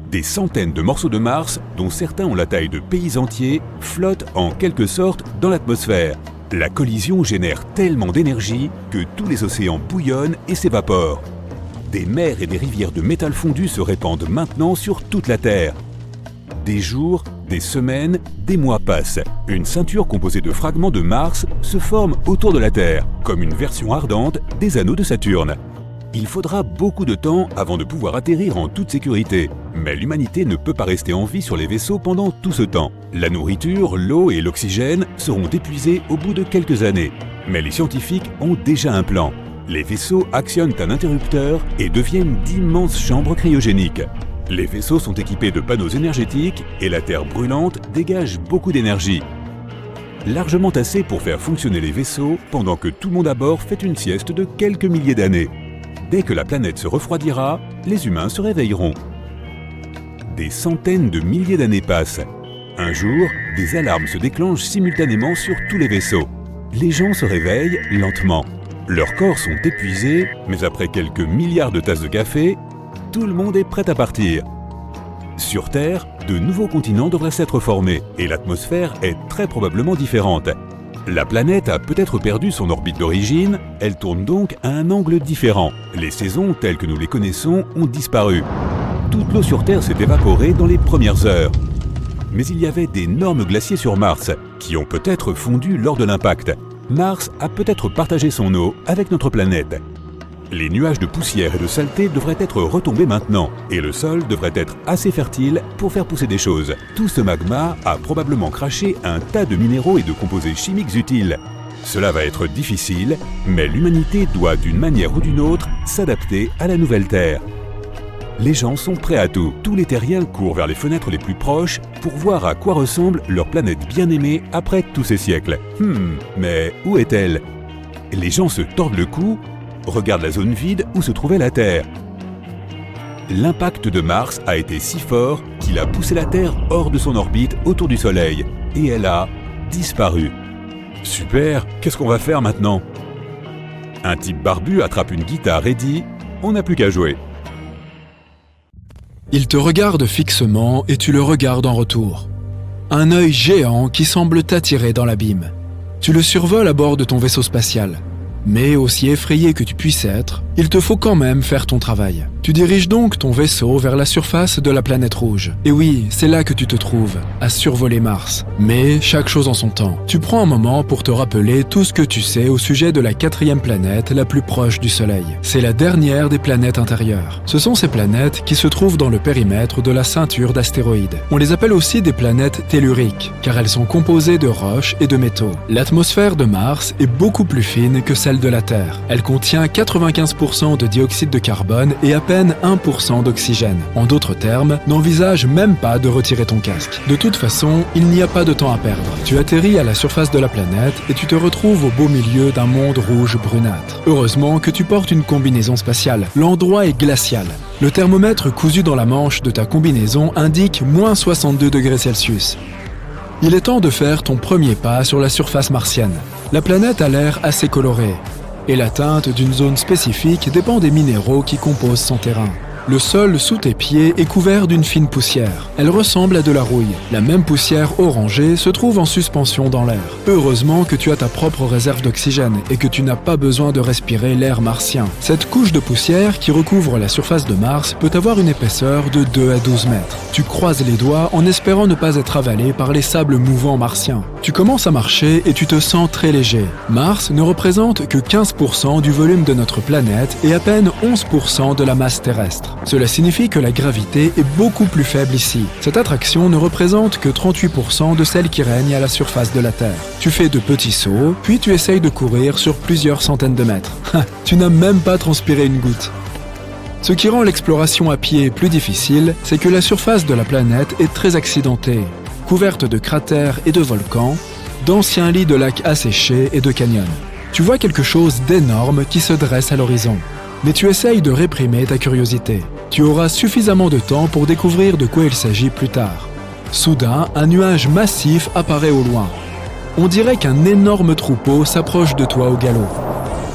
Des centaines de morceaux de Mars, dont certains ont la taille de pays entiers, flottent en quelque sorte dans l'atmosphère. La collision génère tellement d'énergie que tous les océans bouillonnent et s'évaporent. Des mers et des rivières de métal fondu se répandent maintenant sur toute la Terre. Des jours, des semaines, des mois passent. Une ceinture composée de fragments de Mars se forme autour de la Terre, comme une version ardente des anneaux de Saturne. Il faudra beaucoup de temps avant de pouvoir atterrir en toute sécurité. Mais l'humanité ne peut pas rester en vie sur les vaisseaux pendant tout ce temps. La nourriture, l'eau et l'oxygène seront épuisés au bout de quelques années. Mais les scientifiques ont déjà un plan. Les vaisseaux actionnent un interrupteur et deviennent d'immenses chambres cryogéniques. Les vaisseaux sont équipés de panneaux énergétiques et la Terre brûlante dégage beaucoup d'énergie. Largement assez pour faire fonctionner les vaisseaux pendant que tout le monde à bord fait une sieste de quelques milliers d'années. Dès que la planète se refroidira, les humains se réveilleront. Des centaines de milliers d'années passent. Un jour, des alarmes se déclenchent simultanément sur tous les vaisseaux. Les gens se réveillent lentement. Leurs corps sont épuisés, mais après quelques milliards de tasses de café, tout le monde est prêt à partir. Sur Terre, de nouveaux continents devraient s'être formés et l'atmosphère est très probablement différente. La planète a peut-être perdu son orbite d'origine, elle tourne donc à un angle différent. Les saisons telles que nous les connaissons ont disparu. Toute l'eau sur Terre s'est évaporée dans les premières heures. Mais il y avait d'énormes glaciers sur Mars, qui ont peut-être fondu lors de l'impact. Mars a peut-être partagé son eau avec notre planète. Les nuages de poussière et de saleté devraient être retombés maintenant, et le sol devrait être assez fertile pour faire pousser des choses. Tout ce magma a probablement craché un tas de minéraux et de composés chimiques utiles. Cela va être difficile, mais l'humanité doit d'une manière ou d'une autre s'adapter à la nouvelle Terre. Les gens sont prêts à tout. Tous les terriens courent vers les fenêtres les plus proches pour voir à quoi ressemble leur planète bien-aimée après tous ces siècles. Mais où est-elle? Les gens se tordent le cou, regardent la zone vide où se trouvait la Terre. L'impact de Mars a été si fort qu'il a poussé la Terre hors de son orbite autour du Soleil, et elle a disparu. Super, qu'est-ce qu'on va faire maintenant? Un type barbu attrape une guitare et dit « On n'a plus qu'à jouer ». Il te regarde fixement et tu le regardes en retour. Un œil géant qui semble t'attirer dans l'abîme. Tu le survoles à bord de ton vaisseau spatial. Mais aussi effrayé que tu puisses être, il te faut quand même faire ton travail. Tu diriges donc ton vaisseau vers la surface de la planète rouge. Et oui, c'est là que tu te trouves, à survoler Mars. Mais chaque chose en son temps. Tu prends un moment pour te rappeler tout ce que tu sais au sujet de la 4e planète la plus proche du Soleil. C'est la dernière des planètes intérieures. Ce sont ces planètes qui se trouvent dans le périmètre de la ceinture d'astéroïdes. On les appelle aussi des planètes telluriques, car elles sont composées de roches et de métaux. L'atmosphère de Mars est beaucoup plus fine que celle de la Terre. Elle contient 95% de dioxyde de carbone et à peine 1% d'oxygène. En d'autres termes, n'envisage même pas de retirer ton casque. De toute façon, il n'y a pas de temps à perdre. Tu atterris à la surface de la planète et tu te retrouves au beau milieu d'un monde rouge brunâtre. Heureusement que tu portes une combinaison spatiale. L'endroit est glacial. Le thermomètre cousu dans la manche de ta combinaison indique moins 62 degrés Celsius. Il est temps de faire ton premier pas sur la surface martienne. La planète a l'air assez colorée, et la teinte d'une zone spécifique dépend des minéraux qui composent son terrain. Le sol sous tes pieds est couvert d'une fine poussière. Elle ressemble à de la rouille. La même poussière orangée se trouve en suspension dans l'air. Heureusement que tu as ta propre réserve d'oxygène et que tu n'as pas besoin de respirer l'air martien. Cette couche de poussière qui recouvre la surface de Mars peut avoir une épaisseur de 2 à 12 mètres. Tu croises les doigts en espérant ne pas être avalé par les sables mouvants martiens. Tu commences à marcher et tu te sens très léger. Mars ne représente que 15% du volume de notre planète et à peine 11% de la masse terrestre. Cela signifie que la gravité est beaucoup plus faible ici. Cette attraction ne représente que 38% de celle qui règne à la surface de la Terre. Tu fais de petits sauts, puis tu essayes de courir sur plusieurs centaines de mètres. Tu n'as même pas transpiré une goutte. Ce qui rend l'exploration à pied plus difficile, c'est que la surface de la planète est très accidentée, couverte de cratères et de volcans, d'anciens lits de lacs asséchés et de canyons. Tu vois quelque chose d'énorme qui se dresse à l'horizon. Mais tu essayes de réprimer ta curiosité. Tu auras suffisamment de temps pour découvrir de quoi il s'agit plus tard. Soudain, un nuage massif apparaît au loin. On dirait qu'un énorme troupeau s'approche de toi au galop.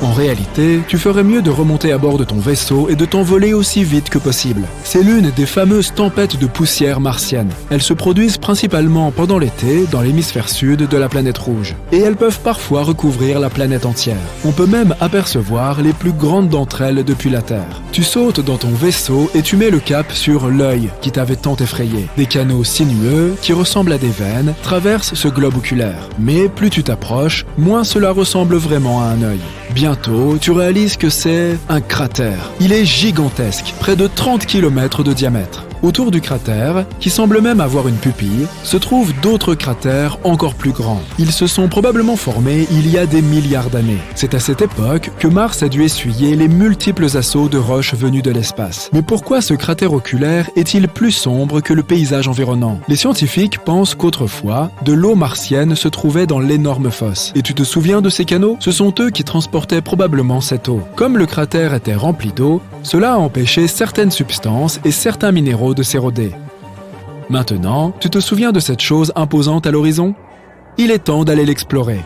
En réalité, tu ferais mieux de remonter à bord de ton vaisseau et de t'envoler aussi vite que possible. C'est l'une des fameuses tempêtes de poussière martienne. Elles se produisent principalement pendant l'été dans l'hémisphère sud de la planète rouge. Et elles peuvent parfois recouvrir la planète entière. On peut même apercevoir les plus grandes d'entre elles depuis la Terre. Tu sautes dans ton vaisseau et tu mets le cap sur l'œil qui t'avait tant effrayé. Des canaux sinueux, qui ressemblent à des veines, traversent ce globe oculaire. Mais plus tu t'approches, moins cela ressemble vraiment à un œil. Bientôt, tu réalises que c'est un cratère. Il est gigantesque, près de 30 km de diamètre. Autour du cratère, qui semble même avoir une pupille, se trouvent d'autres cratères encore plus grands. Ils se sont probablement formés il y a des milliards d'années. C'est à cette époque que Mars a dû essuyer les multiples assauts de roches venues de l'espace. Mais pourquoi ce cratère oculaire est-il plus sombre que le paysage environnant? Les scientifiques pensent qu'autrefois, de l'eau martienne se trouvait dans l'énorme fosse. Et tu te souviens de ces canaux? Ce sont eux qui transportaient probablement cette eau. Comme le cratère était rempli d'eau, cela a empêché certaines substances et certains minéraux de s'éroder. Maintenant, tu te souviens de cette chose imposante à l'horizon? Il est temps d'aller l'explorer.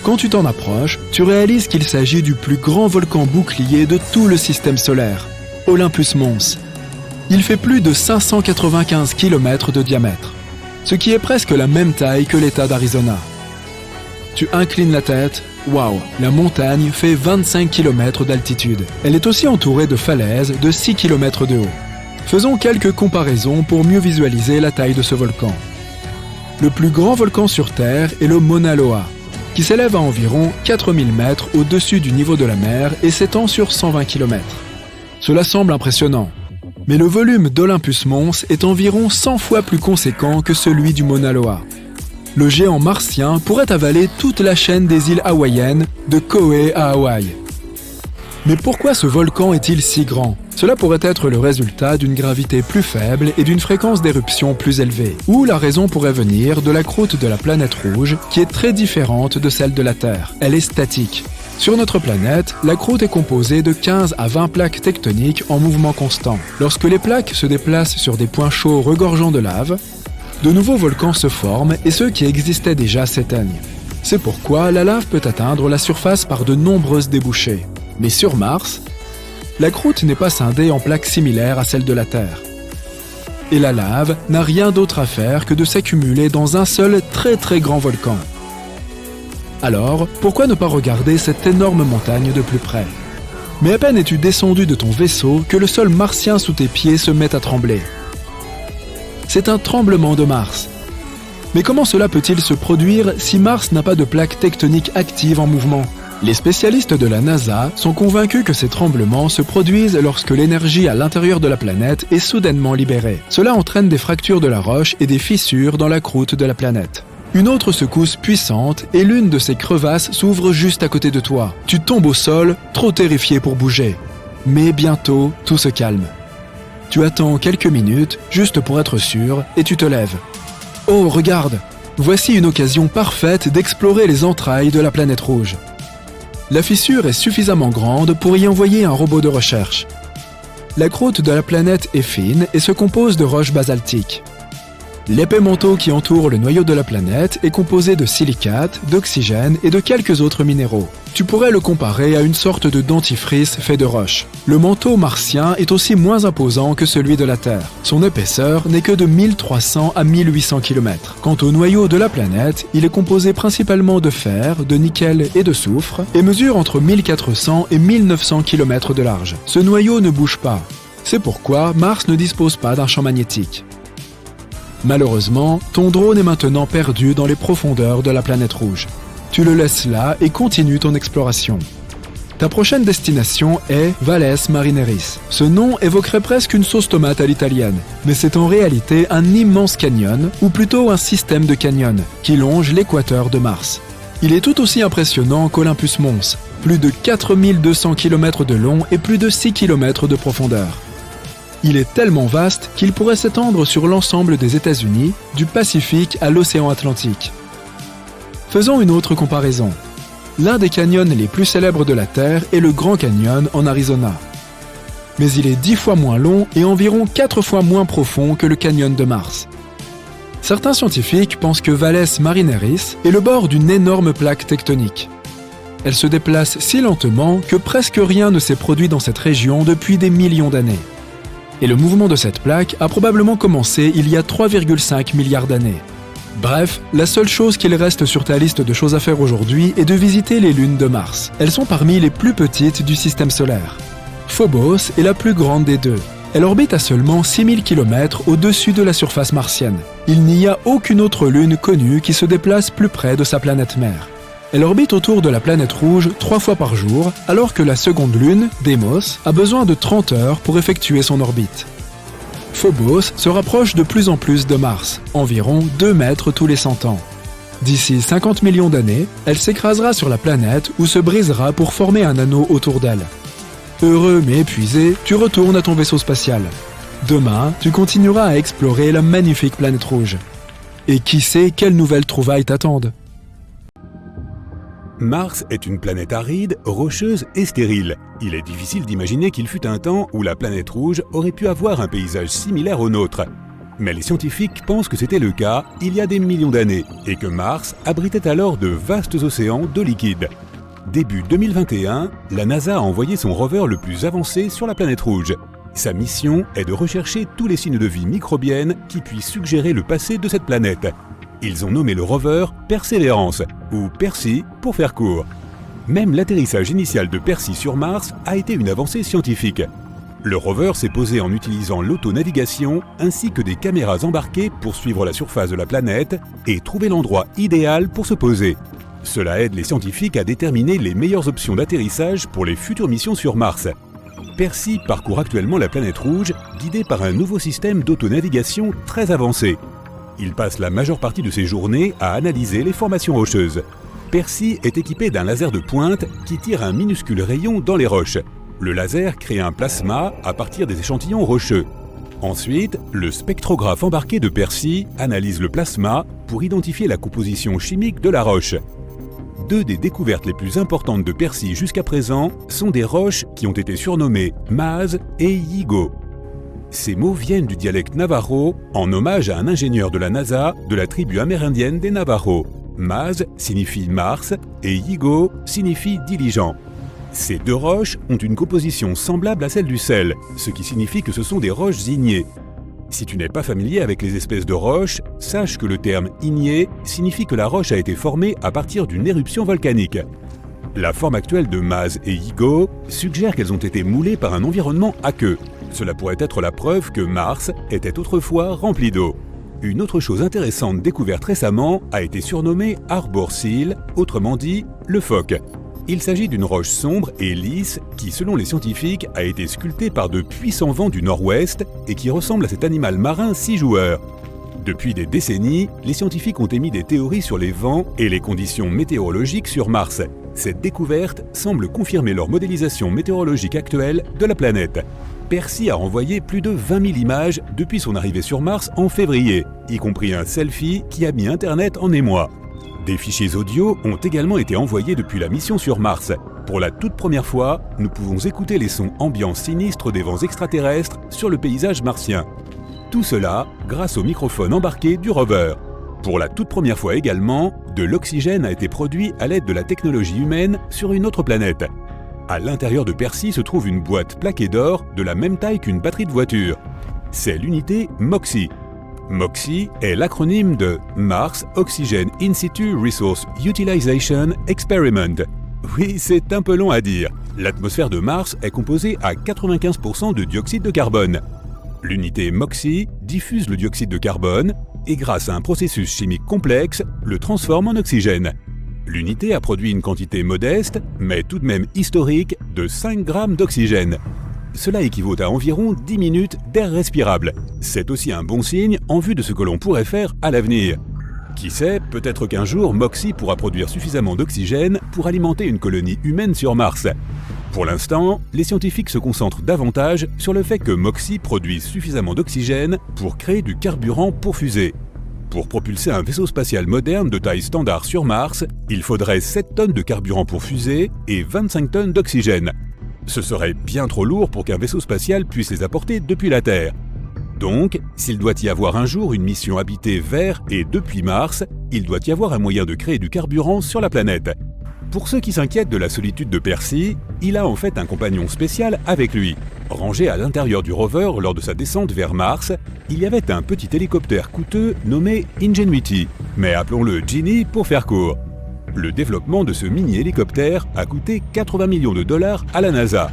Quand tu t'en approches, tu réalises qu'il s'agit du plus grand volcan bouclier de tout le système solaire, Olympus Mons. Il fait plus de 595 km de diamètre, ce qui est presque la même taille que l'État d'Arizona. Tu inclines la tête. Waouh, la montagne fait 25 km d'altitude. Elle est aussi entourée de falaises de 6 km de haut. Faisons quelques comparaisons pour mieux visualiser la taille de ce volcan. Le plus grand volcan sur Terre est le Mauna Loa, qui s'élève à environ 4000 mètres au-dessus du niveau de la mer et s'étend sur 120 km. Cela semble impressionnant, mais le volume d'Olympus Mons est environ 100 fois plus conséquent que celui du Mauna Loa. Le géant martien pourrait avaler toute la chaîne des îles hawaïennes, de Kauai à Hawaï. Mais pourquoi ce volcan est-il si grand? Cela pourrait être le résultat d'une gravité plus faible et d'une fréquence d'éruption plus élevée. Ou la raison pourrait venir de la croûte de la planète rouge, qui est très différente de celle de la Terre. Elle est statique. Sur notre planète, la croûte est composée de 15 à 20 plaques tectoniques en mouvement constant. Lorsque les plaques se déplacent sur des points chauds regorgeant de lave, de nouveaux volcans se forment et ceux qui existaient déjà s'éteignent. C'est pourquoi la lave peut atteindre la surface par de nombreuses débouchées. Mais sur Mars, la croûte n'est pas scindée en plaques similaires à celle de la Terre. Et la lave n'a rien d'autre à faire que de s'accumuler dans un seul très grand volcan. Alors, pourquoi ne pas regarder cette énorme montagne de plus près? Mais à peine es-tu descendu de ton vaisseau que le sol martien sous tes pieds se met à trembler. C'est un tremblement de Mars. Mais comment cela peut-il se produire si Mars n'a pas de plaque tectonique active en mouvement? Les spécialistes de la NASA sont convaincus que ces tremblements se produisent lorsque l'énergie à l'intérieur de la planète est soudainement libérée. Cela entraîne des fractures de la roche et des fissures dans la croûte de la planète. Une autre secousse puissante et l'une de ces crevasses s'ouvre juste à côté de toi. Tu tombes au sol, trop terrifié pour bouger. Mais bientôt, tout se calme. Tu attends quelques minutes, juste pour être sûr, et tu te lèves. Oh, regarde! Voici une occasion parfaite d'explorer les entrailles de la planète rouge. La fissure est suffisamment grande pour y envoyer un robot de recherche. La croûte de la planète est fine et se compose de roches basaltiques. L'épais manteau qui entoure le noyau de la planète est composé de silicate, d'oxygène et de quelques autres minéraux. Tu pourrais le comparer à une sorte de dentifrice fait de roches. Le manteau martien est aussi moins imposant que celui de la Terre. Son épaisseur n'est que de 1300 à 1800 km. Quant au noyau de la planète, il est composé principalement de fer, de nickel et de soufre et mesure entre 1400 et 1900 km de large. Ce noyau ne bouge pas. C'est pourquoi Mars ne dispose pas d'un champ magnétique. Malheureusement, ton drone est maintenant perdu dans les profondeurs de la planète rouge. Tu le laisses là et continues ton exploration. Ta prochaine destination est Valles Marineris. Ce nom évoquerait presque une sauce tomate à l'italienne, mais c'est en réalité un immense canyon, ou plutôt un système de canyons, qui longe l'équateur de Mars. Il est tout aussi impressionnant qu'Olympus Mons, plus de 4200 km de long et plus de 6 km de profondeur. Il est tellement vaste qu'il pourrait s'étendre sur l'ensemble des États-Unis, du Pacifique à l'océan Atlantique. Faisons une autre comparaison. L'un des canyons les plus célèbres de la Terre est le Grand Canyon en Arizona. Mais il est 10 fois moins long et environ 4 fois moins profond que le canyon de Mars. Certains scientifiques pensent que Valles Marineris est le bord d'une énorme plaque tectonique. Elle se déplace si lentement que presque rien ne s'est produit dans cette région depuis des millions d'années. Et le mouvement de cette plaque a probablement commencé il y a 3,5 milliards d'années. Bref, la seule chose qu'il reste sur ta liste de choses à faire aujourd'hui est de visiter les lunes de Mars. Elles sont parmi les plus petites du système solaire. Phobos est la plus grande des deux. Elle orbite à seulement 6000 km au-dessus de la surface martienne. Il n'y a aucune autre lune connue qui se déplace plus près de sa planète mère. Elle orbite autour de la planète rouge 3 fois par jour, alors que la seconde lune, Deimos, a besoin de 30 heures pour effectuer son orbite. Phobos se rapproche de plus en plus de Mars, environ 2 mètres tous les 100 ans. D'ici 50 millions d'années, elle s'écrasera sur la planète ou se brisera pour former un anneau autour d'elle. Heureux mais épuisé, tu retournes à ton vaisseau spatial. Demain, tu continueras à explorer la magnifique planète rouge. Et qui sait quelles nouvelles trouvailles t'attendent? Mars est une planète aride, rocheuse et stérile. Il est difficile d'imaginer qu'il fut un temps où la planète rouge aurait pu avoir un paysage similaire au nôtre. Mais les scientifiques pensent que c'était le cas il y a des millions d'années et que Mars abritait alors de vastes océans d'eau liquide. Début 2021, la NASA a envoyé son rover le plus avancé sur la planète rouge. Sa mission est de rechercher tous les signes de vie microbienne qui puissent suggérer le passé de cette planète. Ils ont nommé le rover Persévérance, ou Percy pour faire court. Même l'atterrissage initial de Percy sur Mars a été une avancée scientifique. Le rover s'est posé en utilisant l'autonavigation ainsi que des caméras embarquées pour suivre la surface de la planète et trouver l'endroit idéal pour se poser. Cela aide les scientifiques à déterminer les meilleures options d'atterrissage pour les futures missions sur Mars. Percy parcourt actuellement la planète rouge, guidé par un nouveau système d'autonavigation très avancé. Il passe la majeure partie de ses journées à analyser les formations rocheuses. Percy est équipé d'un laser de pointe qui tire un minuscule rayon dans les roches. Le laser crée un plasma à partir des échantillons rocheux. Ensuite, le spectrographe embarqué de Percy analyse le plasma pour identifier la composition chimique de la roche. Deux des découvertes les plus importantes de Percy jusqu'à présent sont des roches qui ont été surnommées Maz et Yigo. Ces mots viennent du dialecte Navajo en hommage à un ingénieur de la NASA de la tribu amérindienne des Navajos. Maz signifie Mars et Yigo signifie diligent. Ces deux roches ont une composition semblable à celle du sel, ce qui signifie que ce sont des roches ignées. Si tu n'es pas familier avec les espèces de roches, sache que le terme igné signifie que la roche a été formée à partir d'une éruption volcanique. La forme actuelle de Maz et Io suggère qu'elles ont été moulées par un environnement aqueux. Cela pourrait être la preuve que Mars était autrefois rempli d'eau. Une autre chose intéressante découverte récemment a été surnommée Arbor Seal, autrement dit le phoque. Il s'agit d'une roche sombre et lisse qui, selon les scientifiques, a été sculptée par de puissants vents du nord-ouest et qui ressemble à cet animal marin 6 joueurs. Depuis des décennies, les scientifiques ont émis des théories sur les vents et les conditions météorologiques sur Mars. Cette découverte semble confirmer leur modélisation météorologique actuelle de la planète. Percy a renvoyé plus de 20 000 images depuis son arrivée sur Mars en février, y compris un selfie qui a mis Internet en émoi. Des fichiers audio ont également été envoyés depuis la mission sur Mars. Pour la toute première fois, nous pouvons écouter les sons ambiants sinistres des vents extraterrestres sur le paysage martien. Tout cela grâce au microphone embarqué du rover. Pour la toute première fois également, de l'oxygène a été produit à l'aide de la technologie humaine sur une autre planète. À l'intérieur de Percy se trouve une boîte plaquée d'or de la même taille qu'une batterie de voiture. C'est l'unité MOXIE. MOXIE est l'acronyme de Mars Oxygen In Situ Resource Utilization Experiment. Oui, c'est un peu long à dire. L'atmosphère de Mars est composée à 95% de dioxyde de carbone. L'unité MOXIE diffuse le dioxyde de carbone et grâce à un processus chimique complexe, le transforme en oxygène. L'unité a produit une quantité modeste, mais tout de même historique, de 5 grammes d'oxygène. Cela équivaut à environ 10 minutes d'air respirable. C'est aussi un bon signe en vue de ce que l'on pourrait faire à l'avenir. Qui sait, peut-être qu'un jour MOXIE pourra produire suffisamment d'oxygène pour alimenter une colonie humaine sur Mars. Pour l'instant, les scientifiques se concentrent davantage sur le fait que MOXIE produise suffisamment d'oxygène pour créer du carburant pour fusée. Pour propulser un vaisseau spatial moderne de taille standard sur Mars, il faudrait 7 tonnes de carburant pour fusée et 25 tonnes d'oxygène. Ce serait bien trop lourd pour qu'un vaisseau spatial puisse les apporter depuis la Terre. Donc, s'il doit y avoir un jour une mission habitée vers et depuis Mars, il doit y avoir un moyen de créer du carburant sur la planète. Pour ceux qui s'inquiètent de la solitude de Percy, il a en fait un compagnon spécial avec lui. Rangé à l'intérieur du rover lors de sa descente vers Mars, il y avait un petit hélicoptère coûteux nommé Ingenuity, mais appelons-le Genie pour faire court. Le développement de ce mini-hélicoptère a coûté 80 millions de dollars à la NASA.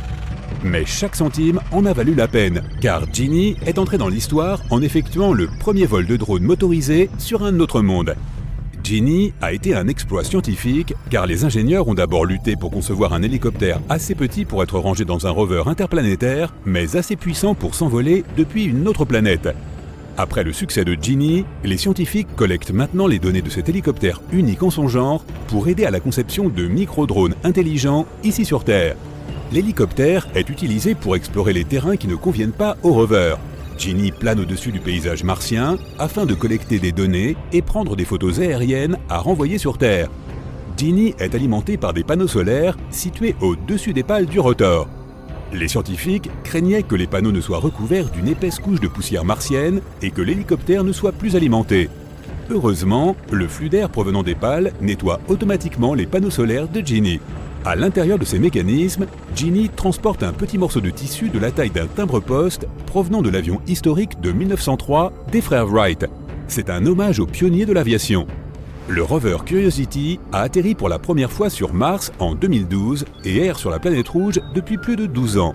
Mais chaque centime en a valu la peine, car Genie est entré dans l'histoire en effectuant le premier vol de drone motorisé sur un autre monde. Genie a été un exploit scientifique, car les ingénieurs ont d'abord lutté pour concevoir un hélicoptère assez petit pour être rangé dans un rover interplanétaire, mais assez puissant pour s'envoler depuis une autre planète. Après le succès de Genie, les scientifiques collectent maintenant les données de cet hélicoptère unique en son genre pour aider à la conception de micro-drones intelligents ici sur Terre. L'hélicoptère est utilisé pour explorer les terrains qui ne conviennent pas au rover. Genie plane au-dessus du paysage martien afin de collecter des données et prendre des photos aériennes à renvoyer sur Terre. Genie est alimenté par des panneaux solaires situés au-dessus des pales du rotor. Les scientifiques craignaient que les panneaux ne soient recouverts d'une épaisse couche de poussière martienne et que l'hélicoptère ne soit plus alimenté. Heureusement, le flux d'air provenant des pales nettoie automatiquement les panneaux solaires de Genie. À l'intérieur de ces mécanismes, Genie transporte un petit morceau de tissu de la taille d'un timbre-poste provenant de l'avion historique de 1903 des frères Wright. C'est un hommage aux pionniers de l'aviation. Le rover Curiosity a atterri pour la première fois sur Mars en 2012 et erre sur la planète rouge depuis plus de 12 ans.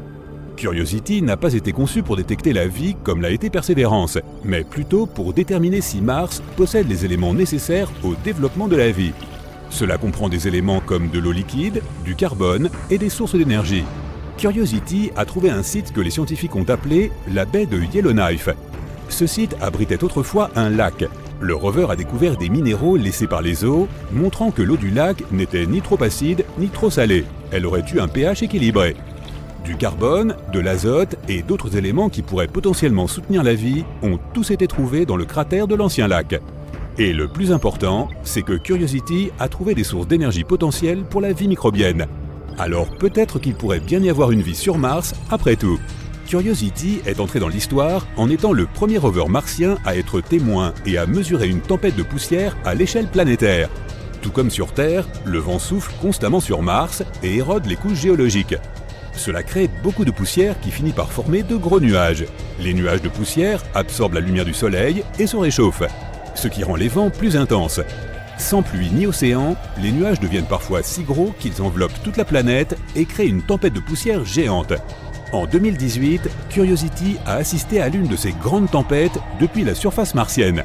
Curiosity n'a pas été conçu pour détecter la vie comme l'a été Perseverance, mais plutôt pour déterminer si Mars possède les éléments nécessaires au développement de la vie. Cela comprend des éléments comme de l'eau liquide, du carbone et des sources d'énergie. Curiosity a trouvé un site que les scientifiques ont appelé la baie de Yellowknife. Ce site abritait autrefois un lac. Le rover a découvert des minéraux laissés par les eaux, montrant que l'eau du lac n'était ni trop acide ni trop salée. Elle aurait eu un pH équilibré. Du carbone, de l'azote et d'autres éléments qui pourraient potentiellement soutenir la vie ont tous été trouvés dans le cratère de l'ancien lac. Et le plus important, c'est que Curiosity a trouvé des sources d'énergie potentielles pour la vie microbienne. Alors peut-être qu'il pourrait bien y avoir une vie sur Mars après tout. Curiosity est entré dans l'histoire en étant le premier rover martien à être témoin et à mesurer une tempête de poussière à l'échelle planétaire. Tout comme sur Terre, le vent souffle constamment sur Mars et érode les couches géologiques. Cela crée beaucoup de poussière qui finit par former de gros nuages. Les nuages de poussière absorbent la lumière du soleil et se réchauffent, ce qui rend les vents plus intenses. Sans pluie ni océan, les nuages deviennent parfois si gros qu'ils enveloppent toute la planète et créent une tempête de poussière géante. En 2018, Curiosity a assisté à l'une de ces grandes tempêtes depuis la surface martienne.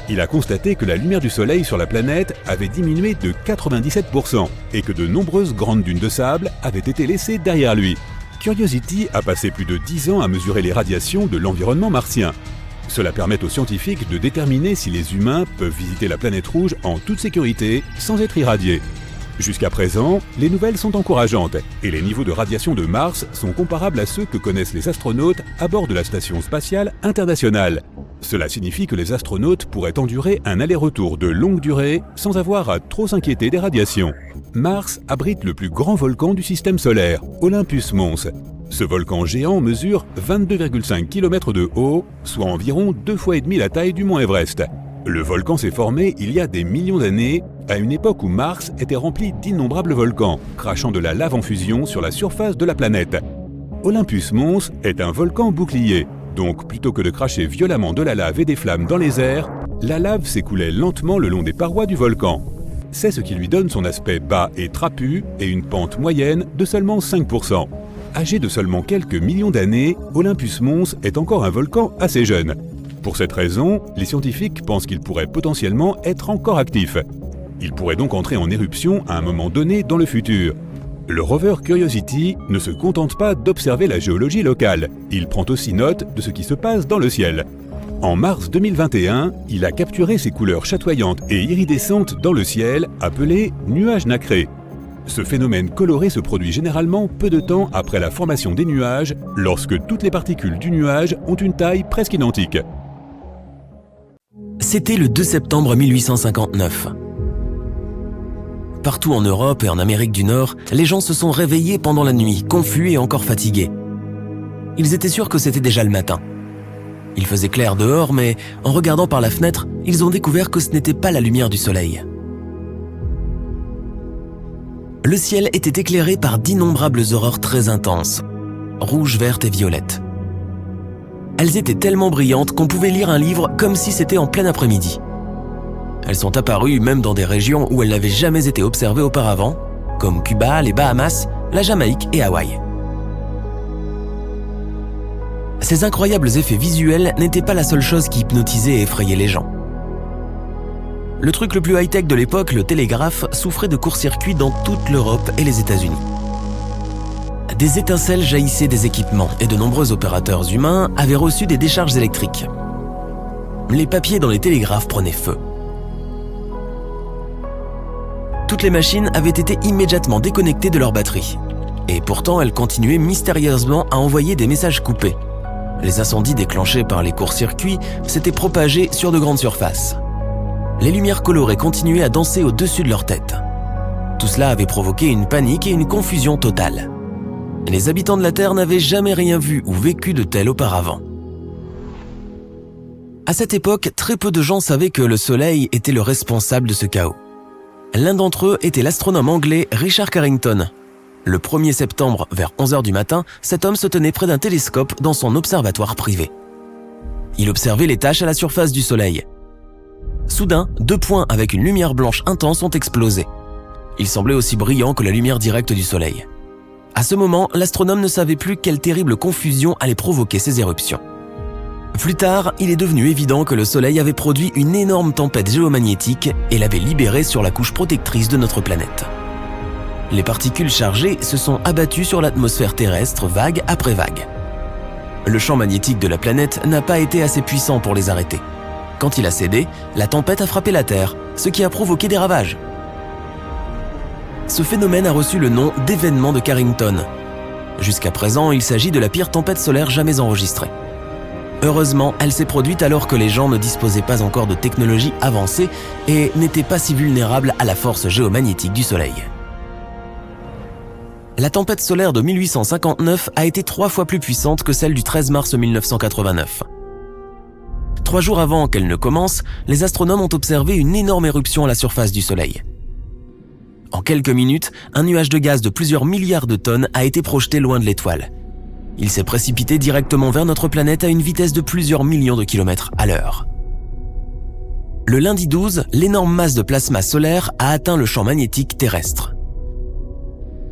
Il a constaté que la lumière du soleil sur la planète avait diminué de 97% et que de nombreuses grandes dunes de sable avaient été laissées derrière lui. Curiosity a passé plus de 10 ans à mesurer les radiations de l'environnement martien. Cela permet aux scientifiques de déterminer si les humains peuvent visiter la planète rouge en toute sécurité sans être irradiés. Jusqu'à présent, les nouvelles sont encourageantes et les niveaux de radiation de Mars sont comparables à ceux que connaissent les astronautes à bord de la Station spatiale internationale. Cela signifie que les astronautes pourraient endurer un aller-retour de longue durée sans avoir à trop s'inquiéter des radiations. Mars abrite le plus grand volcan du système solaire, Olympus Mons. Ce volcan géant mesure 22,5 km de haut, soit environ 2,5 fois la taille du mont Everest. Le volcan s'est formé il y a des millions d'années, à une époque où Mars était rempli d'innombrables volcans, crachant de la lave en fusion sur la surface de la planète. Olympus Mons est un volcan bouclier, donc plutôt que de cracher violemment de la lave et des flammes dans les airs, la lave s'écoulait lentement le long des parois du volcan. C'est ce qui lui donne son aspect bas et trapu et une pente moyenne de seulement 5%. Âgé de seulement quelques millions d'années, Olympus Mons est encore un volcan assez jeune. Pour cette raison, les scientifiques pensent qu'il pourrait potentiellement être encore actif. Il pourrait donc entrer en éruption à un moment donné dans le futur. Le rover Curiosity ne se contente pas d'observer la géologie locale, il prend aussi note de ce qui se passe dans le ciel. En mars 2021, il a capturé ces couleurs chatoyantes et iridescentes dans le ciel, appelées nuages nacrés. Ce phénomène coloré se produit généralement peu de temps après la formation des nuages, lorsque toutes les particules du nuage ont une taille presque identique. C'était le 2 septembre 1859. Partout en Europe et en Amérique du Nord, les gens se sont réveillés pendant la nuit, confus et encore fatigués. Ils étaient sûrs que c'était déjà le matin. Il faisait clair dehors, mais en regardant par la fenêtre, ils ont découvert que ce n'était pas la lumière du soleil. Le ciel était éclairé par d'innombrables aurores très intenses, rouges, vertes et violettes. Elles étaient tellement brillantes qu'on pouvait lire un livre comme si c'était en plein après-midi. Elles sont apparues même dans des régions où elles n'avaient jamais été observées auparavant, comme Cuba, les Bahamas, la Jamaïque et Hawaï. Ces incroyables effets visuels n'étaient pas la seule chose qui hypnotisait et effrayait les gens. Le truc le plus high-tech de l'époque, le télégraphe, souffrait de court-circuit dans toute l'Europe et les États-Unis. Des étincelles jaillissaient des équipements et de nombreux opérateurs humains avaient reçu des décharges électriques. Les papiers dans les télégraphes prenaient feu. Toutes les machines avaient été immédiatement déconnectées de leur batterie. Et pourtant, elles continuaient mystérieusement à envoyer des messages coupés. Les incendies déclenchés par les courts-circuits s'étaient propagés sur de grandes surfaces. Les lumières colorées continuaient à danser au-dessus de leur tête. Tout cela avait provoqué une panique et une confusion totale. Les habitants de la Terre n'avaient jamais rien vu ou vécu de tel auparavant. À cette époque, très peu de gens savaient que le Soleil était le responsable de ce chaos. L'un d'entre eux était l'astronome anglais Richard Carrington. Le 1er septembre, vers 11h du matin, cet homme se tenait près d'un télescope dans son observatoire privé. Il observait les taches à la surface du Soleil. Soudain, 2 points avec une lumière blanche intense ont explosé. Ils semblaient aussi brillants que la lumière directe du Soleil. À ce moment, l'astronome ne savait plus quelle terrible confusion allait provoquer ces éruptions. Plus tard, il est devenu évident que le Soleil avait produit une énorme tempête géomagnétique et l'avait libérée sur la couche protectrice de notre planète. Les particules chargées se sont abattues sur l'atmosphère terrestre vague après vague. Le champ magnétique de la planète n'a pas été assez puissant pour les arrêter. Quand il a cédé, la tempête a frappé la Terre, ce qui a provoqué des ravages. Ce phénomène a reçu le nom d'événement de Carrington. Jusqu'à présent, il s'agit de la pire tempête solaire jamais enregistrée. Heureusement, elle s'est produite alors que les gens ne disposaient pas encore de technologies avancées et n'étaient pas si vulnérables à la force géomagnétique du Soleil. La tempête solaire de 1859 a été 3 fois plus puissante que celle du 13 mars 1989. 3 jours avant qu'elle ne commence, les astronomes ont observé une énorme éruption à la surface du Soleil. En quelques minutes, un nuage de gaz de plusieurs milliards de tonnes a été projeté loin de l'étoile. Il s'est précipité directement vers notre planète à une vitesse de plusieurs millions de kilomètres à l'heure. Le lundi 12, l'énorme masse de plasma solaire a atteint le champ magnétique terrestre.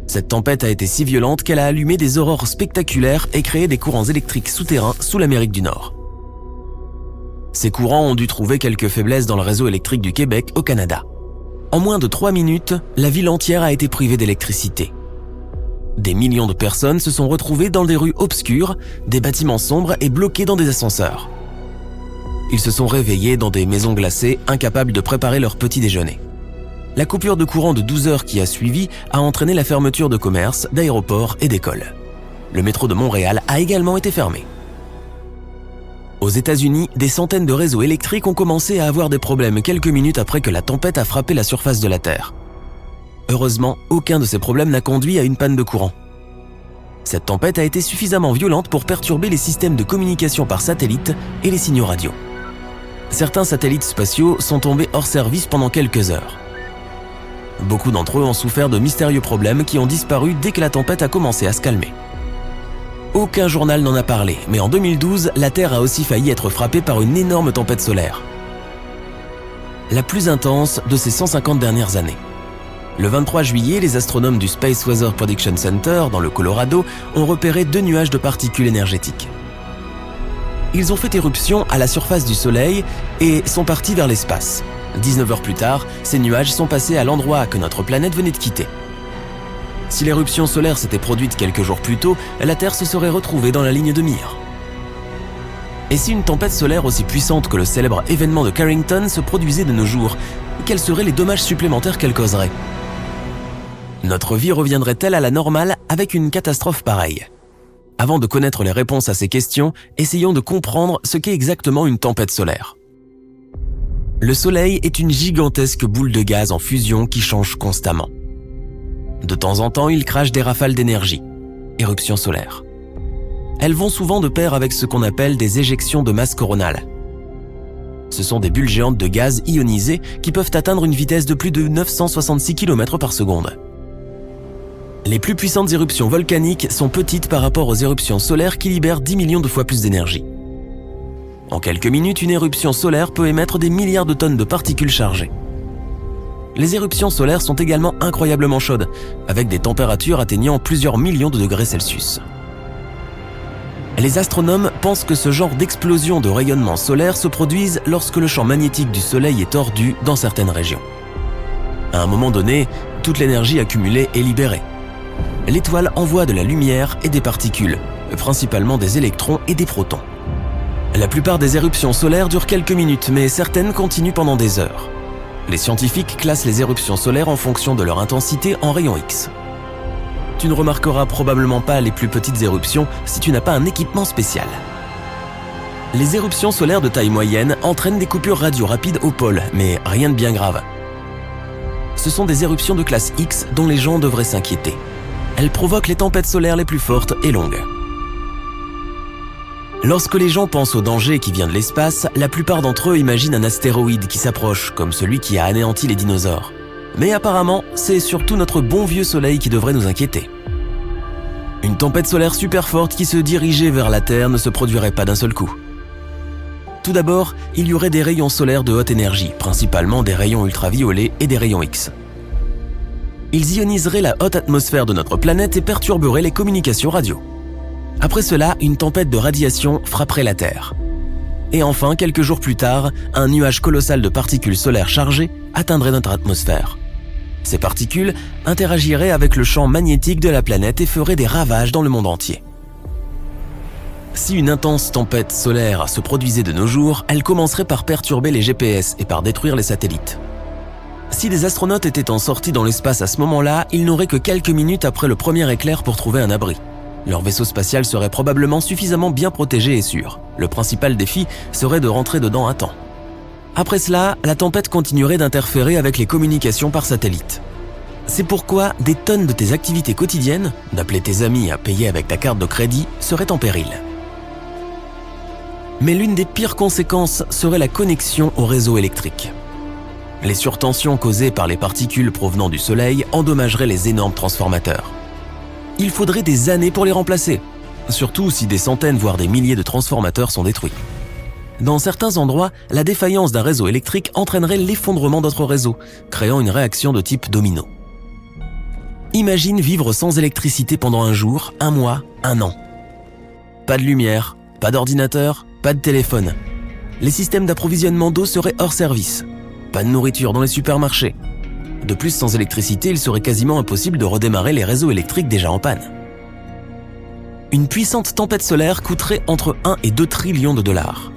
Cette tempête a été si violente qu'elle a allumé des aurores spectaculaires et créé des courants électriques souterrains sous l'Amérique du Nord. Ces courants ont dû trouver quelques faiblesses dans le réseau électrique du Québec au Canada. En moins de 3 minutes, la ville entière a été privée d'électricité. Des millions de personnes se sont retrouvées dans des rues obscures, des bâtiments sombres et bloqués dans des ascenseurs. Ils se sont réveillés dans des maisons glacées, incapables de préparer leur petit déjeuner. La coupure de courant de 12 heures qui a suivi a entraîné la fermeture de commerces, d'aéroports et d'écoles. Le métro de Montréal a également été fermé. Aux États-Unis, des centaines de réseaux électriques ont commencé à avoir des problèmes quelques minutes après que la tempête a frappé la surface de la Terre. Heureusement, aucun de ces problèmes n'a conduit à une panne de courant. Cette tempête a été suffisamment violente pour perturber les systèmes de communication par satellite et les signaux radio. Certains satellites spatiaux sont tombés hors service pendant quelques heures. Beaucoup d'entre eux ont souffert de mystérieux problèmes qui ont disparu dès que la tempête a commencé à se calmer. Aucun journal n'en a parlé, mais en 2012, la Terre a aussi failli être frappée par une énorme tempête solaire. La plus intense de ces 150 dernières années. Le 23 juillet, les astronomes du Space Weather Prediction Center, dans le Colorado, ont repéré 2 nuages de particules énergétiques. Ils ont fait éruption à la surface du Soleil et sont partis vers l'espace. 19 heures plus tard, ces nuages sont passés à l'endroit que notre planète venait de quitter. Si l'éruption solaire s'était produite quelques jours plus tôt, la Terre se serait retrouvée dans la ligne de mire. Et si une tempête solaire aussi puissante que le célèbre événement de Carrington se produisait de nos jours, quels seraient les dommages supplémentaires qu'elle causerait ? Notre vie reviendrait-elle à la normale avec une catastrophe pareille ? Avant de connaître les réponses à ces questions, essayons de comprendre ce qu'est exactement une tempête solaire. Le Soleil est une gigantesque boule de gaz en fusion qui change constamment. De temps en temps, il crache des rafales d'énergie, éruptions solaires. Elles vont souvent de pair avec ce qu'on appelle des éjections de masse coronale. Ce sont des bulles géantes de gaz ionisé qui peuvent atteindre une vitesse de plus de 966 km par seconde. Les plus puissantes éruptions volcaniques sont petites par rapport aux éruptions solaires qui libèrent 10 millions de fois plus d'énergie. En quelques minutes, une éruption solaire peut émettre des milliards de tonnes de particules chargées. Les éruptions solaires sont également incroyablement chaudes, avec des températures atteignant plusieurs millions de degrés Celsius. Les astronomes pensent que ce genre d'explosion de rayonnement solaire se produise lorsque le champ magnétique du Soleil est tordu dans certaines régions. À un moment donné, toute l'énergie accumulée est libérée. L'étoile envoie de la lumière et des particules, principalement des électrons et des protons. La plupart des éruptions solaires durent quelques minutes, mais certaines continuent pendant des heures. Les scientifiques classent les éruptions solaires en fonction de leur intensité en rayons X. Tu ne remarqueras probablement pas les plus petites éruptions si tu n'as pas un équipement spécial. Les éruptions solaires de taille moyenne entraînent des coupures radio rapides au pôle, mais rien de bien grave. Ce sont des éruptions de classe X dont les gens devraient s'inquiéter. Elles provoquent les tempêtes solaires les plus fortes et longues. Lorsque les gens pensent au danger qui vient de l'espace, la plupart d'entre eux imaginent un astéroïde qui s'approche, comme celui qui a anéanti les dinosaures. Mais apparemment, c'est surtout notre bon vieux Soleil qui devrait nous inquiéter. Une tempête solaire super forte qui se dirigeait vers la Terre ne se produirait pas d'un seul coup. Tout d'abord, il y aurait des rayons solaires de haute énergie, principalement des rayons ultraviolets et des rayons X. Ils ioniseraient la haute atmosphère de notre planète et perturberaient les communications radio. Après cela, une tempête de radiation frapperait la Terre. Et enfin, quelques jours plus tard, un nuage colossal de particules solaires chargées atteindrait notre atmosphère. Ces particules interagiraient avec le champ magnétique de la planète et feraient des ravages dans le monde entier. Si une intense tempête solaire se produisait de nos jours, elle commencerait par perturber les GPS et par détruire les satellites. Si des astronautes étaient en sortie dans l'espace à ce moment-là, ils n'auraient que quelques minutes après le premier éclair pour trouver un abri. Leur vaisseau spatial serait probablement suffisamment bien protégé et sûr. Le principal défi serait de rentrer dedans à temps. Après cela, la tempête continuerait d'interférer avec les communications par satellite. C'est pourquoi des tonnes de tes activités quotidiennes, d'appeler tes amis à payer avec ta carte de crédit, seraient en péril. Mais l'une des pires conséquences serait la connexion au réseau électrique. Les surtensions causées par les particules provenant du Soleil endommageraient les énormes transformateurs. Il faudrait des années pour les remplacer, surtout si des centaines voire des milliers de transformateurs sont détruits. Dans certains endroits, la défaillance d'un réseau électrique entraînerait l'effondrement d'autres réseaux, créant une réaction de type domino. Imagine vivre sans électricité pendant un jour, un mois, un an. Pas de lumière, pas d'ordinateur, pas de téléphone. Les systèmes d'approvisionnement d'eau seraient hors service. Pas de nourriture dans les supermarchés. De plus, sans électricité, il serait quasiment impossible de redémarrer les réseaux électriques déjà en panne. Une puissante tempête solaire coûterait entre 1 et 2 trillions de dollars.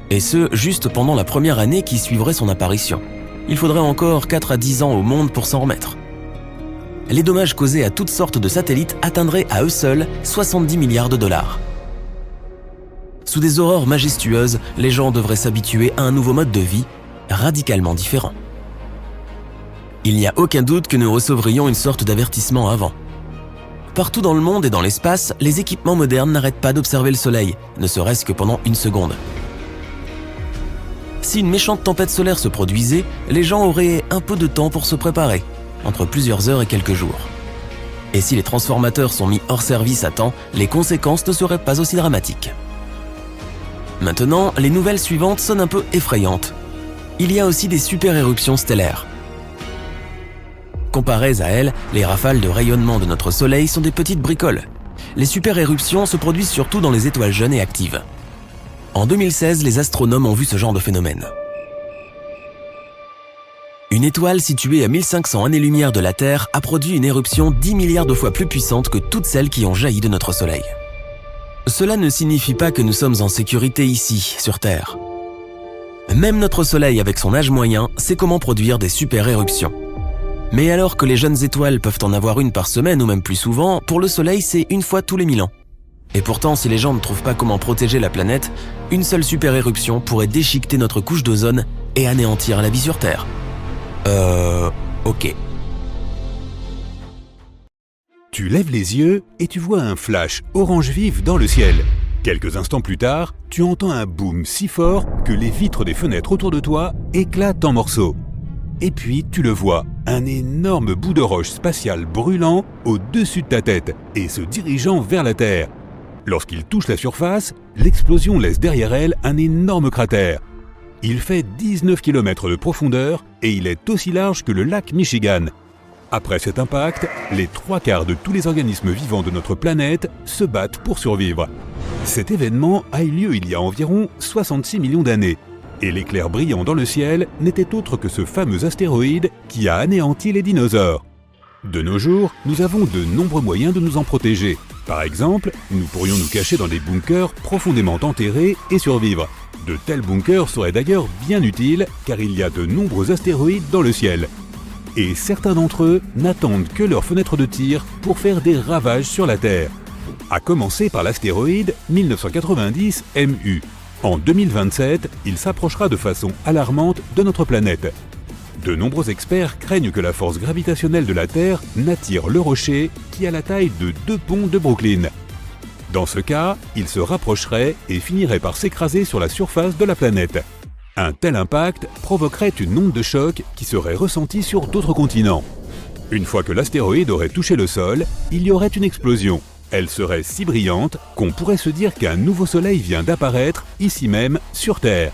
Et ce, juste pendant la première année qui suivrait son apparition. Il faudrait encore 4 à 10 ans au monde pour s'en remettre. Les dommages causés à toutes sortes de satellites atteindraient à eux seuls 70 milliards de dollars. Sous des aurores majestueuses, les gens devraient s'habituer à un nouveau mode de vie, radicalement différent. Il n'y a aucun doute que nous recevrions une sorte d'avertissement avant. Partout dans le monde et dans l'espace, les équipements modernes n'arrêtent pas d'observer le Soleil, ne serait-ce que pendant une seconde. Si une méchante tempête solaire se produisait, les gens auraient un peu de temps pour se préparer, entre plusieurs heures et quelques jours. Et si les transformateurs sont mis hors service à temps, les conséquences ne seraient pas aussi dramatiques. Maintenant, les nouvelles suivantes sonnent un peu effrayantes. Il y a aussi des super-éruptions stellaires. Comparées à elles, les rafales de rayonnement de notre Soleil sont des petites bricoles. Les super-éruptions se produisent surtout dans les étoiles jeunes et actives. En 2016, les astronomes ont vu ce genre de phénomène. Une étoile située à 1500 années-lumière de la Terre a produit une éruption 10 milliards de fois plus puissante que toutes celles qui ont jailli de notre Soleil. Cela ne signifie pas que nous sommes en sécurité ici, sur Terre. Même notre Soleil, avec son âge moyen, sait comment produire des super-éruptions. Mais alors que les jeunes étoiles peuvent en avoir une par semaine ou même plus souvent, pour le Soleil, c'est une fois tous les 1000 ans. Et pourtant, si les gens ne trouvent pas comment protéger la planète, une seule super-éruption pourrait déchiqueter notre couche d'ozone et anéantir la vie sur Terre. Ok. Tu lèves les yeux et tu vois un flash orange vif dans le ciel. Quelques instants plus tard, tu entends un boom si fort que les vitres des fenêtres autour de toi éclatent en morceaux. Et puis tu le vois, un énorme bout de roche spatiale brûlant au-dessus de ta tête et se dirigeant vers la Terre. Lorsqu'il touche la surface, l'explosion laisse derrière elle un énorme cratère. Il fait 19 km de profondeur et il est aussi large que le lac Michigan. Après cet impact, les 3/4 de tous les organismes vivants de notre planète se battent pour survivre. Cet événement a eu lieu il y a environ 66 millions d'années. Et l'éclair brillant dans le ciel n'était autre que ce fameux astéroïde qui a anéanti les dinosaures. De nos jours, nous avons de nombreux moyens de nous en protéger. Par exemple, nous pourrions nous cacher dans des bunkers profondément enterrés et survivre. De tels bunkers seraient d'ailleurs bien utiles car il y a de nombreux astéroïdes dans le ciel. Et certains d'entre eux n'attendent que leur fenêtre de tir pour faire des ravages sur la Terre. À commencer par l'astéroïde 1990 MU. En 2027, il s'approchera de façon alarmante de notre planète. De nombreux experts craignent que la force gravitationnelle de la Terre n'attire le rocher qui a la taille de 2 ponts de Brooklyn. Dans ce cas, il se rapprocherait et finirait par s'écraser sur la surface de la planète. Un tel impact provoquerait une onde de choc qui serait ressentie sur d'autres continents. Une fois que l'astéroïde aurait touché le sol, il y aurait une explosion. Elle serait si brillante qu'on pourrait se dire qu'un nouveau soleil vient d'apparaître ici même sur Terre.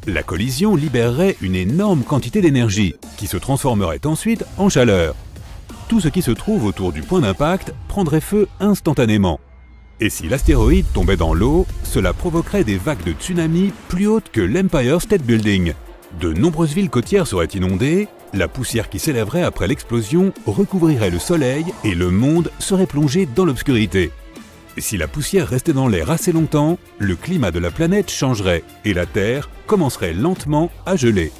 La collision libérerait une énorme quantité d'énergie qui se transformerait ensuite en chaleur. Tout ce qui se trouve autour du point d'impact prendrait feu instantanément. Et si l'astéroïde tombait dans l'eau, cela provoquerait des vagues de tsunami plus hautes que l'Empire State Building. De nombreuses villes côtières seraient inondées, la poussière qui s'élèverait après l'explosion recouvrirait le soleil et le monde serait plongé dans l'obscurité. Si la poussière restait dans l'air assez longtemps, le climat de la planète changerait et la Terre commencerait lentement à geler.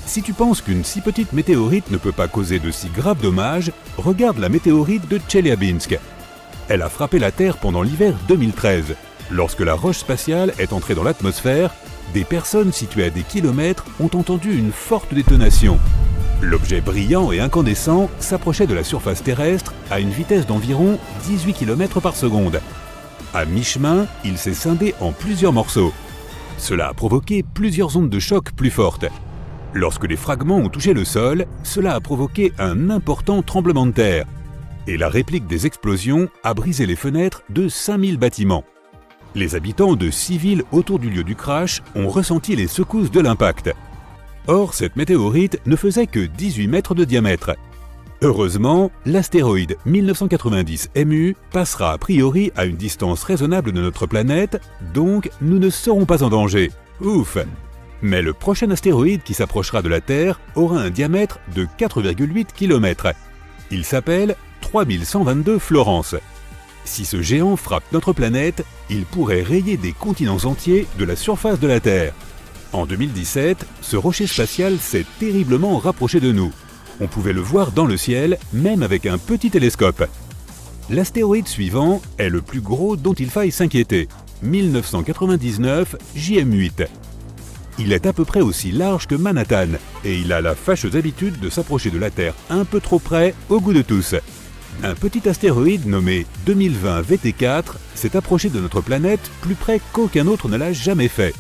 Si tu penses qu'une si petite météorite ne peut pas causer de si graves dommages, regarde la météorite de Tcheliabinsk. Elle a frappé la Terre pendant l'hiver 2013. Lorsque la roche spatiale est entrée dans l'atmosphère, des personnes situées à des kilomètres ont entendu une forte détonation. L'objet brillant et incandescent s'approchait de la surface terrestre à une vitesse d'environ 18 km par seconde. À mi-chemin, il s'est scindé en plusieurs morceaux. Cela a provoqué plusieurs ondes de choc plus fortes. Lorsque les fragments ont touché le sol, cela a provoqué un important tremblement de terre. Et la réplique des explosions a brisé les fenêtres de 5000 bâtiments. Les habitants de 6 villes autour du lieu du crash ont ressenti les secousses de l'impact. Or, cette météorite ne faisait que 18 mètres de diamètre. Heureusement, l'astéroïde 1990 MU passera a priori à une distance raisonnable de notre planète, donc nous ne serons pas en danger. Ouf! Mais le prochain astéroïde qui s'approchera de la Terre aura un diamètre de 4,8 km. Il s'appelle 3122 Florence. Si ce géant frappe notre planète, il pourrait rayer des continents entiers de la surface de la Terre. En 2017, ce rocher spatial s'est terriblement rapproché de nous. On pouvait le voir dans le ciel, même avec un petit télescope. L'astéroïde suivant est le plus gros dont il faille s'inquiéter, 1999 JM8. Il est à peu près aussi large que Manhattan, et il a la fâcheuse habitude de s'approcher de la Terre un peu trop près au goût de tous. Un petit astéroïde nommé 2020 VT4 s'est approché de notre planète plus près qu'aucun autre ne l'a jamais fait.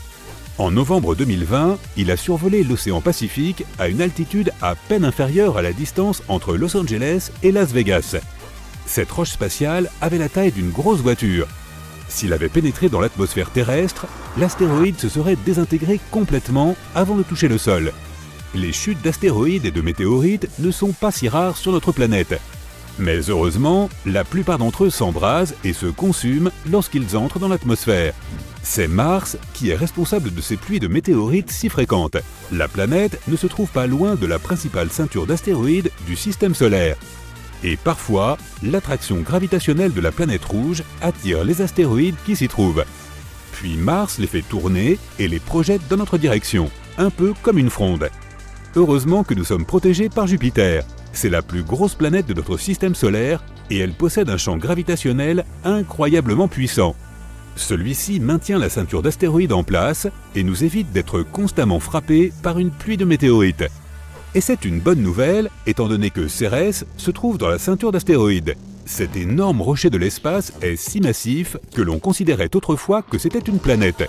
En novembre 2020, il a survolé l'océan Pacifique à une altitude à peine inférieure à la distance entre Los Angeles et Las Vegas. Cette roche spatiale avait la taille d'une grosse voiture. S'il avait pénétré dans l'atmosphère terrestre, l'astéroïde se serait désintégré complètement avant de toucher le sol. Les chutes d'astéroïdes et de météorites ne sont pas si rares sur notre planète. Mais heureusement, la plupart d'entre eux s'embrasent et se consument lorsqu'ils entrent dans l'atmosphère. C'est Mars qui est responsable de ces pluies de météorites si fréquentes. La planète ne se trouve pas loin de la principale ceinture d'astéroïdes du système solaire. Et parfois, l'attraction gravitationnelle de la planète rouge attire les astéroïdes qui s'y trouvent. Puis Mars les fait tourner et les projette dans notre direction, un peu comme une fronde. Heureusement que nous sommes protégés par Jupiter. C'est la plus grosse planète de notre système solaire et elle possède un champ gravitationnel incroyablement puissant. Celui-ci maintient la ceinture d'astéroïdes en place et nous évite d'être constamment frappés par une pluie de météorites. Et c'est une bonne nouvelle, étant donné que Cérès se trouve dans la ceinture d'astéroïdes. Cet énorme rocher de l'espace est si massif que l'on considérait autrefois que c'était une planète.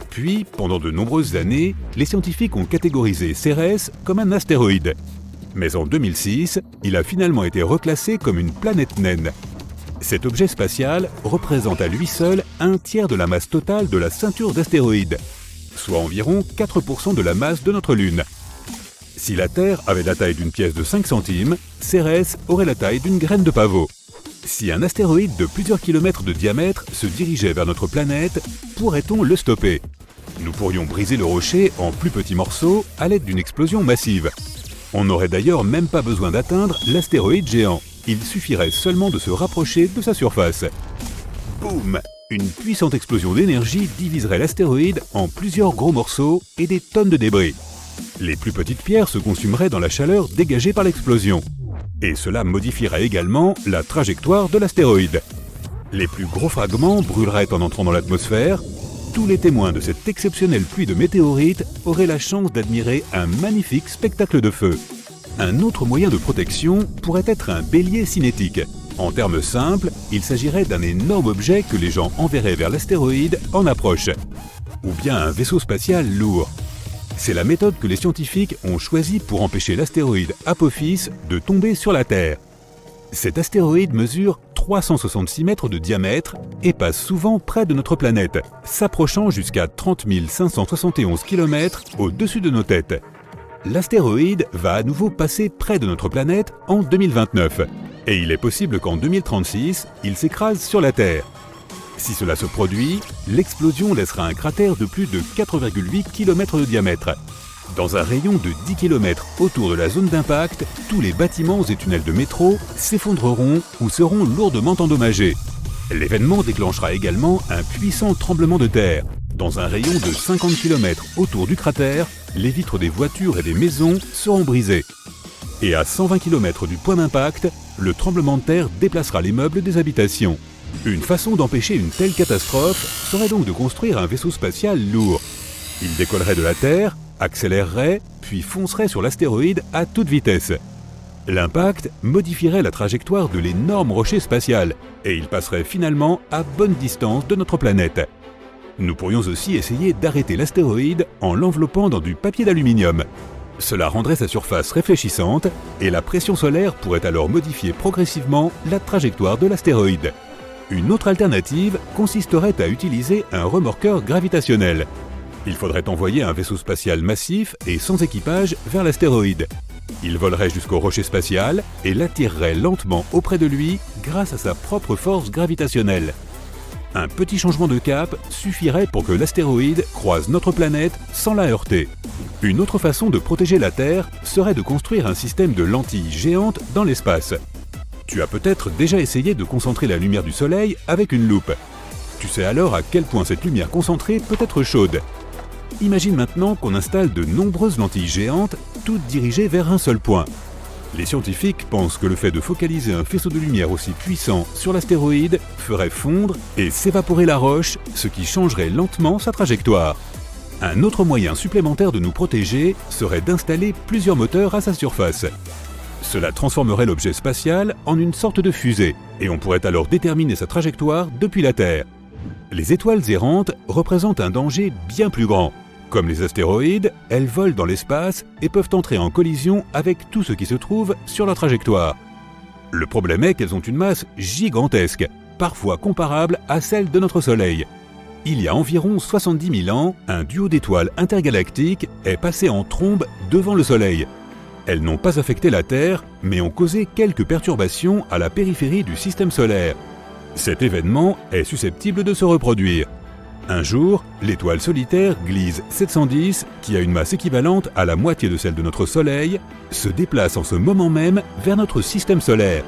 Puis, pendant de nombreuses années, les scientifiques ont catégorisé Cérès comme un astéroïde. Mais en 2006, il a finalement été reclassé comme une planète naine. Cet objet spatial représente à lui seul un tiers de la masse totale de la ceinture d'astéroïdes, soit environ 4% de la masse de notre Lune. Si la Terre avait la taille d'une pièce de 5 centimes, Cérès aurait la taille d'une graine de pavot. Si un astéroïde de plusieurs kilomètres de diamètre se dirigeait vers notre planète, pourrait-on le stopper? Nous pourrions briser le rocher en plus petits morceaux à l'aide d'une explosion massive. On n'aurait d'ailleurs même pas besoin d'atteindre l'astéroïde géant. Il suffirait seulement de se rapprocher de sa surface. Boum! Une puissante explosion d'énergie diviserait l'astéroïde en plusieurs gros morceaux et des tonnes de débris. Les plus petites pierres se consumeraient dans la chaleur dégagée par l'explosion. Et cela modifierait également la trajectoire de l'astéroïde. Les plus gros fragments brûleraient en entrant dans l'atmosphère. Tous les témoins de cette exceptionnelle pluie de météorites auraient la chance d'admirer un magnifique spectacle de feu. Un autre moyen de protection pourrait être un bélier cinétique. En termes simples, il s'agirait d'un énorme objet que les gens enverraient vers l'astéroïde en approche. Ou bien un vaisseau spatial lourd. C'est la méthode que les scientifiques ont choisie pour empêcher l'astéroïde Apophis de tomber sur la Terre. Cet astéroïde mesure 366 mètres de diamètre et passe souvent près de notre planète, s'approchant jusqu'à 30 571 km au-dessus de nos têtes. L'astéroïde va à nouveau passer près de notre planète en 2029, et il est possible qu'en 2036, il s'écrase sur la Terre. Si cela se produit, l'explosion laissera un cratère de plus de 4,8 km de diamètre. Dans un rayon de 10 km autour de la zone d'impact, tous les bâtiments et tunnels de métro s'effondreront ou seront lourdement endommagés. L'événement déclenchera également un puissant tremblement de terre. Dans un rayon de 50 km autour du cratère, les vitres des voitures et des maisons seront brisées. Et à 120 km du point d'impact, le tremblement de terre déplacera les meubles des habitations. Une façon d'empêcher une telle catastrophe serait donc de construire un vaisseau spatial lourd. Il décollerait de la Terre, accélérerait, puis foncerait sur l'astéroïde à toute vitesse. L'impact modifierait la trajectoire de l'énorme rocher spatial, et il passerait finalement à bonne distance de notre planète. Nous pourrions aussi essayer d'arrêter l'astéroïde en l'enveloppant dans du papier d'aluminium. Cela rendrait sa surface réfléchissante et la pression solaire pourrait alors modifier progressivement la trajectoire de l'astéroïde. Une autre alternative consisterait à utiliser un remorqueur gravitationnel. Il faudrait envoyer un vaisseau spatial massif et sans équipage vers l'astéroïde. Il volerait jusqu'au rocher spatial et l'attirerait lentement auprès de lui grâce à sa propre force gravitationnelle. Un petit changement de cap suffirait pour que l'astéroïde croise notre planète sans la heurter. Une autre façon de protéger la Terre serait de construire un système de lentilles géantes dans l'espace. Tu as peut-être déjà essayé de concentrer la lumière du Soleil avec une loupe. Tu sais alors à quel point cette lumière concentrée peut être chaude. Imagine maintenant qu'on installe de nombreuses lentilles géantes, toutes dirigées vers un seul point. Les scientifiques pensent que le fait de focaliser un faisceau de lumière aussi puissant sur l'astéroïde ferait fondre et s'évaporer la roche, ce qui changerait lentement sa trajectoire. Un autre moyen supplémentaire de nous protéger serait d'installer plusieurs moteurs à sa surface. Cela transformerait l'objet spatial en une sorte de fusée, et on pourrait alors déterminer sa trajectoire depuis la Terre. Les étoiles errantes représentent un danger bien plus grand. Comme les astéroïdes, elles volent dans l'espace et peuvent entrer en collision avec tout ce qui se trouve sur leur trajectoire. Le problème est qu'elles ont une masse gigantesque, parfois comparable à celle de notre Soleil. Il y a environ 70 000 ans, un duo d'étoiles intergalactiques est passé en trombe devant le Soleil. Elles n'ont pas affecté la Terre, mais ont causé quelques perturbations à la périphérie du système solaire. Cet événement est susceptible de se reproduire. Un jour, l'étoile solitaire Gliese 710, qui a une masse équivalente à la moitié de celle de notre Soleil, se déplace en ce moment même vers notre système solaire.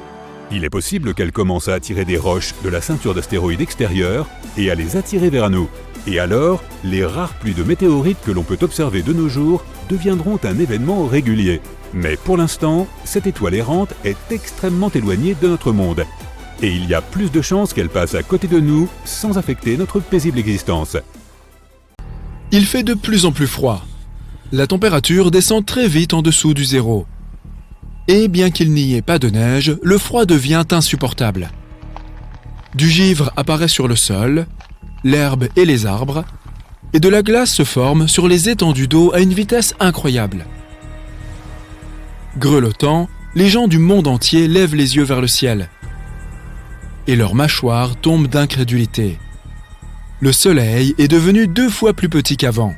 Il est possible qu'elle commence à attirer des roches de la ceinture d'astéroïdes extérieure et à les attirer vers nous. Et alors, les rares pluies de météorites que l'on peut observer de nos jours deviendront un événement régulier. Mais pour l'instant, cette étoile errante est extrêmement éloignée de notre monde. Et il y a plus de chances qu'elle passe à côté de nous sans affecter notre paisible existence. Il fait de plus en plus froid. La température descend très vite en dessous du zéro. Et bien qu'il n'y ait pas de neige, le froid devient insupportable. Du givre apparaît sur le sol, l'herbe et les arbres, et de la glace se forme sur les étendues d'eau à une vitesse incroyable. Grelottant, les gens du monde entier lèvent les yeux vers le ciel. Et leurs mâchoires tombent d'incrédulité. Le soleil est devenu 2 fois plus petit qu'avant.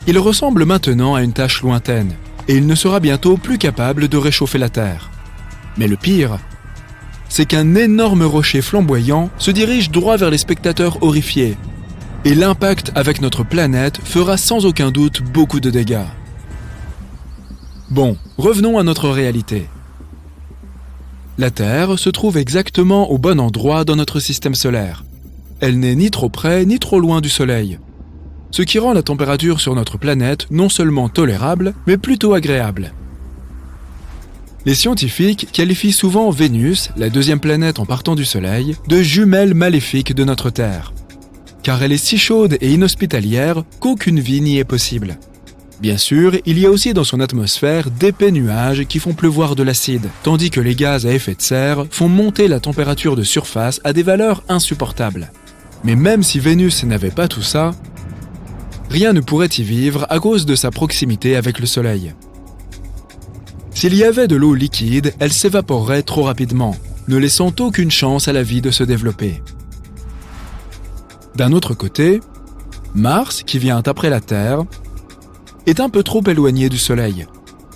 Il ressemble maintenant à une tache lointaine, et il ne sera bientôt plus capable de réchauffer la Terre. Mais le pire, c'est qu'un énorme rocher flamboyant se dirige droit vers les spectateurs horrifiés, et l'impact avec notre planète fera sans aucun doute beaucoup de dégâts. Bon, revenons à notre réalité. La Terre se trouve exactement au bon endroit dans notre système solaire. Elle n'est ni trop près ni trop loin du Soleil, ce qui rend la température sur notre planète non seulement tolérable, mais plutôt agréable. Les scientifiques qualifient souvent Vénus, la deuxième planète en partant du Soleil, de jumelle maléfique de notre Terre, car elle est si chaude et inhospitalière qu'aucune vie n'y est possible. Bien sûr, il y a aussi dans son atmosphère d'épais nuages qui font pleuvoir de l'acide, tandis que les gaz à effet de serre font monter la température de surface à des valeurs insupportables. Mais même si Vénus n'avait pas tout ça, rien ne pourrait y vivre à cause de sa proximité avec le Soleil. S'il y avait de l'eau liquide, elle s'évaporerait trop rapidement, ne laissant aucune chance à la vie de se développer. D'un autre côté, Mars, qui vient après la Terre, est un peu trop éloignée du Soleil,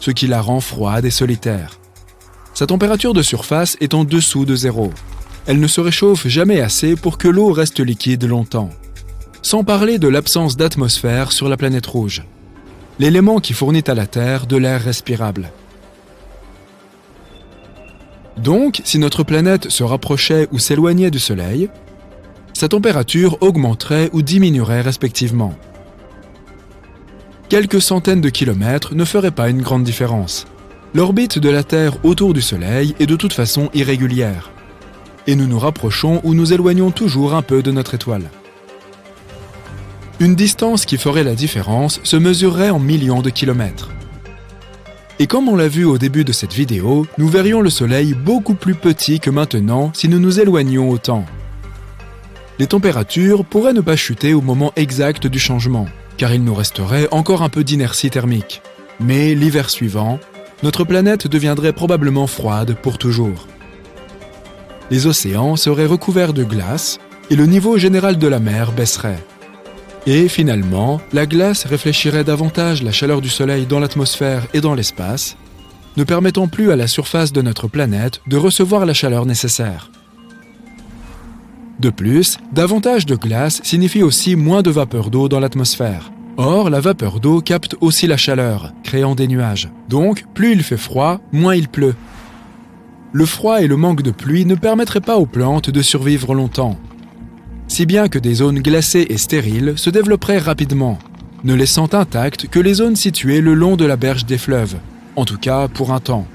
ce qui la rend froide et solitaire. Sa température de surface est en dessous de zéro. Elle ne se réchauffe jamais assez pour que l'eau reste liquide longtemps. Sans parler de l'absence d'atmosphère sur la planète rouge, l'élément qui fournit à la Terre de l'air respirable. Donc, si notre planète se rapprochait ou s'éloignait du Soleil, sa température augmenterait ou diminuerait respectivement. Quelques centaines de kilomètres ne feraient pas une grande différence. L'orbite de la Terre autour du Soleil est de toute façon irrégulière. Et nous nous rapprochons ou nous éloignons toujours un peu de notre étoile. Une distance qui ferait la différence se mesurerait en millions de kilomètres. Et comme on l'a vu au début de cette vidéo, nous verrions le Soleil beaucoup plus petit que maintenant si nous nous éloignions autant. Les températures pourraient ne pas chuter au moment exact du changement, car il nous resterait encore un peu d'inertie thermique. Mais l'hiver suivant, notre planète deviendrait probablement froide pour toujours. Les océans seraient recouverts de glace et le niveau général de la mer baisserait. Et finalement, la glace réfléchirait davantage la chaleur du Soleil dans l'atmosphère et dans l'espace, ne permettant plus à la surface de notre planète de recevoir la chaleur nécessaire. De plus, davantage de glace signifie aussi moins de vapeur d'eau dans l'atmosphère. Or, la vapeur d'eau capte aussi la chaleur, créant des nuages. Donc, plus il fait froid, moins il pleut. Le froid et le manque de pluie ne permettraient pas aux plantes de survivre longtemps. Si bien que des zones glacées et stériles se développeraient rapidement, ne laissant intactes que les zones situées le long de la berge des fleuves, en tout cas pour un temps.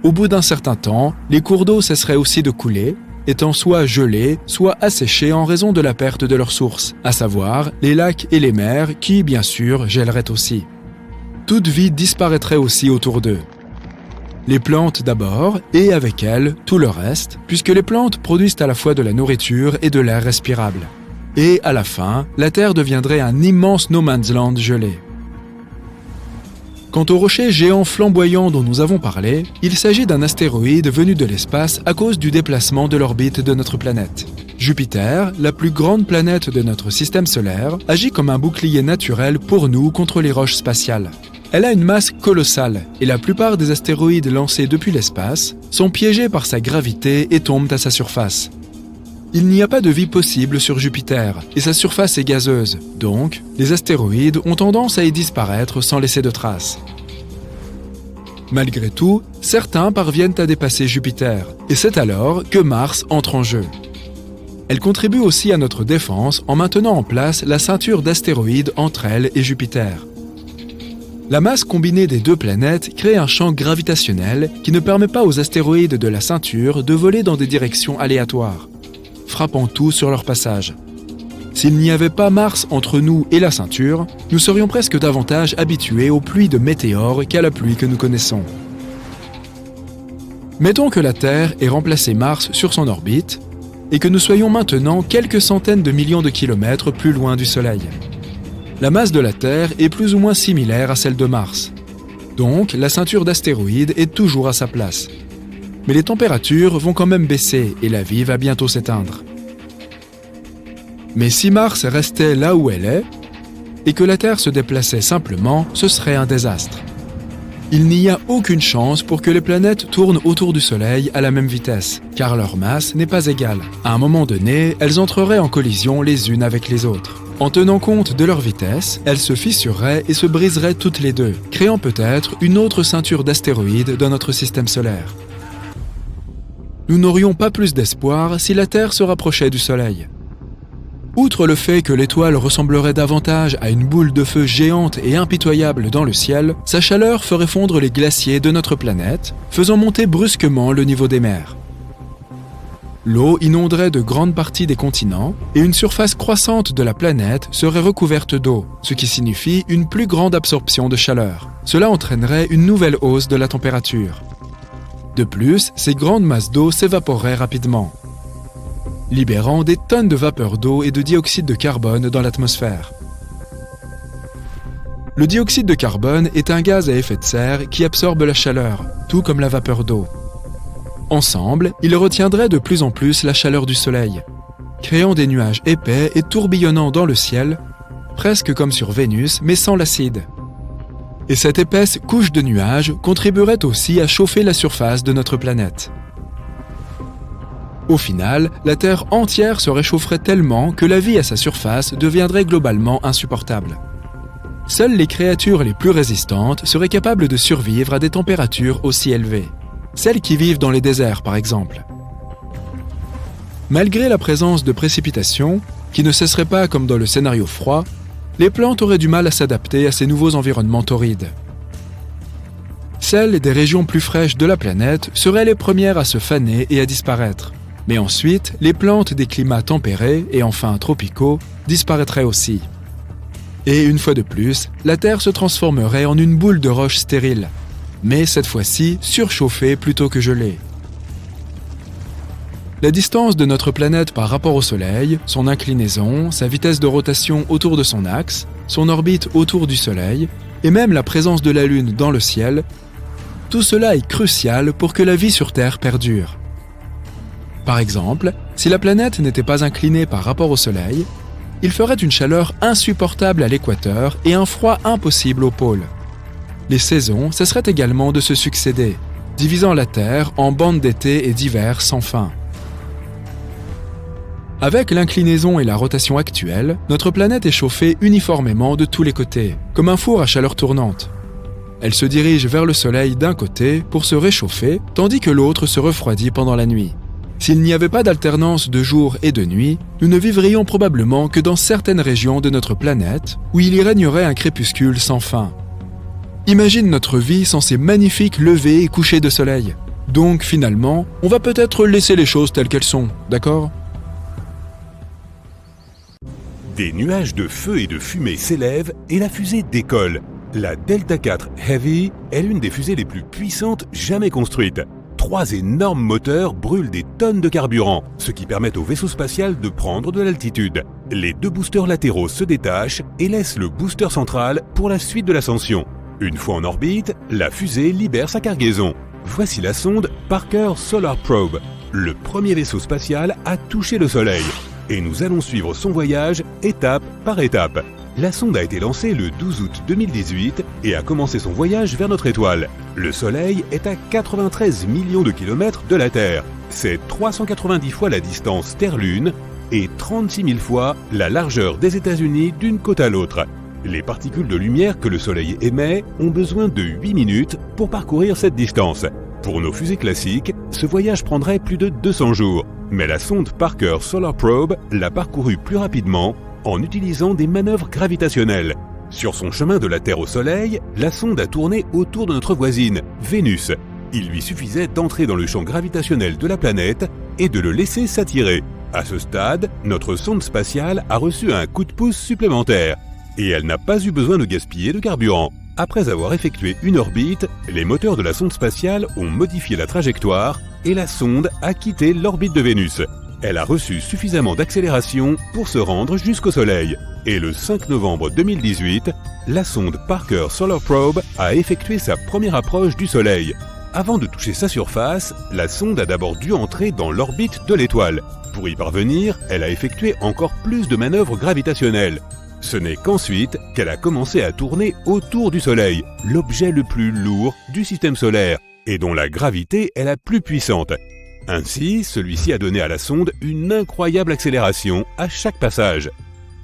Au bout d'un certain temps, les cours d'eau cesseraient aussi de couler, étant soit gelés, soit asséchés en raison de la perte de leur source, à savoir les lacs et les mers qui, bien sûr, gèleraient aussi. Toute vie disparaîtrait aussi autour d'eux. Les plantes d'abord, et avec elles, tout le reste, puisque les plantes produisent à la fois de la nourriture et de l'air respirable. Et à la fin, la Terre deviendrait un immense no man's land gelé. Quant au rocher géant flamboyant dont nous avons parlé, il s'agit d'un astéroïde venu de l'espace à cause du déplacement de l'orbite de notre planète. Jupiter, la plus grande planète de notre système solaire, agit comme un bouclier naturel pour nous contre les roches spatiales. Elle a une masse colossale et la plupart des astéroïdes lancés depuis l'espace sont piégés par sa gravité et tombent à sa surface. Il n'y a pas de vie possible sur Jupiter et sa surface est gazeuse, donc les astéroïdes ont tendance à y disparaître sans laisser de traces. Malgré tout, certains parviennent à dépasser Jupiter et c'est alors que Mars entre en jeu. Elle contribue aussi à notre défense en maintenant en place la ceinture d'astéroïdes entre elle et Jupiter. La masse combinée des deux planètes crée un champ gravitationnel qui ne permet pas aux astéroïdes de la ceinture de voler dans des directions aléatoires, frappant tout sur leur passage. S'il n'y avait pas Mars entre nous et la ceinture, nous serions presque davantage habitués aux pluies de météores qu'à la pluie que nous connaissons. Mettons que la Terre ait remplacé Mars sur son orbite et que nous soyons maintenant quelques centaines de millions de kilomètres plus loin du Soleil. La masse de la Terre est plus ou moins similaire à celle de Mars. Donc, la ceinture d'astéroïdes est toujours à sa place. Mais les températures vont quand même baisser et la vie va bientôt s'éteindre. Mais si Mars restait là où elle est, et que la Terre se déplaçait simplement, ce serait un désastre. Il n'y a aucune chance pour que les planètes tournent autour du Soleil à la même vitesse, car leur masse n'est pas égale. À un moment donné, elles entreraient en collision les unes avec les autres. En tenant compte de leur vitesse, elles se fissureraient et se briseraient toutes les deux, créant peut-être une autre ceinture d'astéroïdes dans notre système solaire. Nous n'aurions pas plus d'espoir si la Terre se rapprochait du Soleil. Outre le fait que l'étoile ressemblerait davantage à une boule de feu géante et impitoyable dans le ciel, sa chaleur ferait fondre les glaciers de notre planète, faisant monter brusquement le niveau des mers. L'eau inonderait de grandes parties des continents et une surface croissante de la planète serait recouverte d'eau, ce qui signifie une plus grande absorption de chaleur. Cela entraînerait une nouvelle hausse de la température. De plus, ces grandes masses d'eau s'évaporeraient rapidement, libérant des tonnes de vapeur d'eau et de dioxyde de carbone dans l'atmosphère. Le dioxyde de carbone est un gaz à effet de serre qui absorbe la chaleur, tout comme la vapeur d'eau. Ensemble, ils retiendraient de plus en plus la chaleur du Soleil, créant des nuages épais et tourbillonnant dans le ciel, presque comme sur Vénus, mais sans l'acide. Et cette épaisse couche de nuages contribuerait aussi à chauffer la surface de notre planète. Au final, la Terre entière se réchaufferait tellement que la vie à sa surface deviendrait globalement insupportable. Seules les créatures les plus résistantes seraient capables de survivre à des températures aussi élevées. Celles qui vivent dans les déserts, par exemple. Malgré la présence de précipitations, qui ne cesseraient pas comme dans le scénario froid, les plantes auraient du mal à s'adapter à ces nouveaux environnements torrides. Celles des régions plus fraîches de la planète seraient les premières à se faner et à disparaître. Mais ensuite, les plantes des climats tempérés et enfin tropicaux disparaîtraient aussi. Et une fois de plus, la Terre se transformerait en une boule de roche stérile, mais cette fois-ci surchauffée plutôt que gelée. La distance de notre planète par rapport au Soleil, son inclinaison, sa vitesse de rotation autour de son axe, son orbite autour du Soleil, et même la présence de la Lune dans le ciel, tout cela est crucial pour que la vie sur Terre perdure. Par exemple, si la planète n'était pas inclinée par rapport au Soleil, il ferait une chaleur insupportable à l'équateur et un froid impossible au pôle. Les saisons cesseraient également de se succéder, divisant la Terre en bandes d'été et d'hiver sans fin. Avec l'inclinaison et la rotation actuelle, notre planète est chauffée uniformément de tous les côtés, comme un four à chaleur tournante. Elle se dirige vers le Soleil d'un côté pour se réchauffer, tandis que l'autre se refroidit pendant la nuit. S'il n'y avait pas d'alternance de jour et de nuit, nous ne vivrions probablement que dans certaines régions de notre planète où il y régnerait un crépuscule sans fin. Imagine notre vie sans ces magnifiques levées et couchers de soleil. Donc finalement, on va peut-être laisser les choses telles qu'elles sont, d'accord ? Des nuages de feu et de fumée s'élèvent et la fusée décolle. La Delta IV Heavy est l'une des fusées les plus puissantes jamais construites. 3 énormes moteurs brûlent des tonnes de carburant, ce qui permet au vaisseau spatial de prendre de l'altitude. Les 2 boosters latéraux se détachent et laissent le booster central pour la suite de l'ascension. Une fois en orbite, la fusée libère sa cargaison. Voici la sonde Parker Solar Probe, le premier vaisseau spatial à toucher le Soleil. Et nous allons suivre son voyage étape par étape. La sonde a été lancée le 12 août 2018 et a commencé son voyage vers notre étoile. Le Soleil est à 93 millions de kilomètres de la Terre. C'est 390 fois la distance Terre-Lune et 36 000 fois la largeur des États-Unis d'une côte à l'autre. Les particules de lumière que le Soleil émet ont besoin de 8 minutes pour parcourir cette distance. Pour nos fusées classiques, ce voyage prendrait plus de 200 jours. Mais la sonde Parker Solar Probe l'a parcouru plus rapidement en utilisant des manœuvres gravitationnelles. Sur son chemin de la Terre au Soleil, la sonde a tourné autour de notre voisine, Vénus. Il lui suffisait d'entrer dans le champ gravitationnel de la planète et de le laisser s'attirer. À ce stade, notre sonde spatiale a reçu un coup de pouce supplémentaire. Et elle n'a pas eu besoin de gaspiller de carburant. Après avoir effectué une orbite, les moteurs de la sonde spatiale ont modifié la trajectoire et la sonde a quitté l'orbite de Vénus. Elle a reçu suffisamment d'accélération pour se rendre jusqu'au Soleil. Et le 5 novembre 2018, la sonde Parker Solar Probe a effectué sa première approche du Soleil. Avant de toucher sa surface, la sonde a d'abord dû entrer dans l'orbite de l'étoile. Pour y parvenir, elle a effectué encore plus de manœuvres gravitationnelles. Ce n'est qu'ensuite qu'elle a commencé à tourner autour du Soleil, l'objet le plus lourd du système solaire, et dont la gravité est la plus puissante. Ainsi, celui-ci a donné à la sonde une incroyable accélération à chaque passage.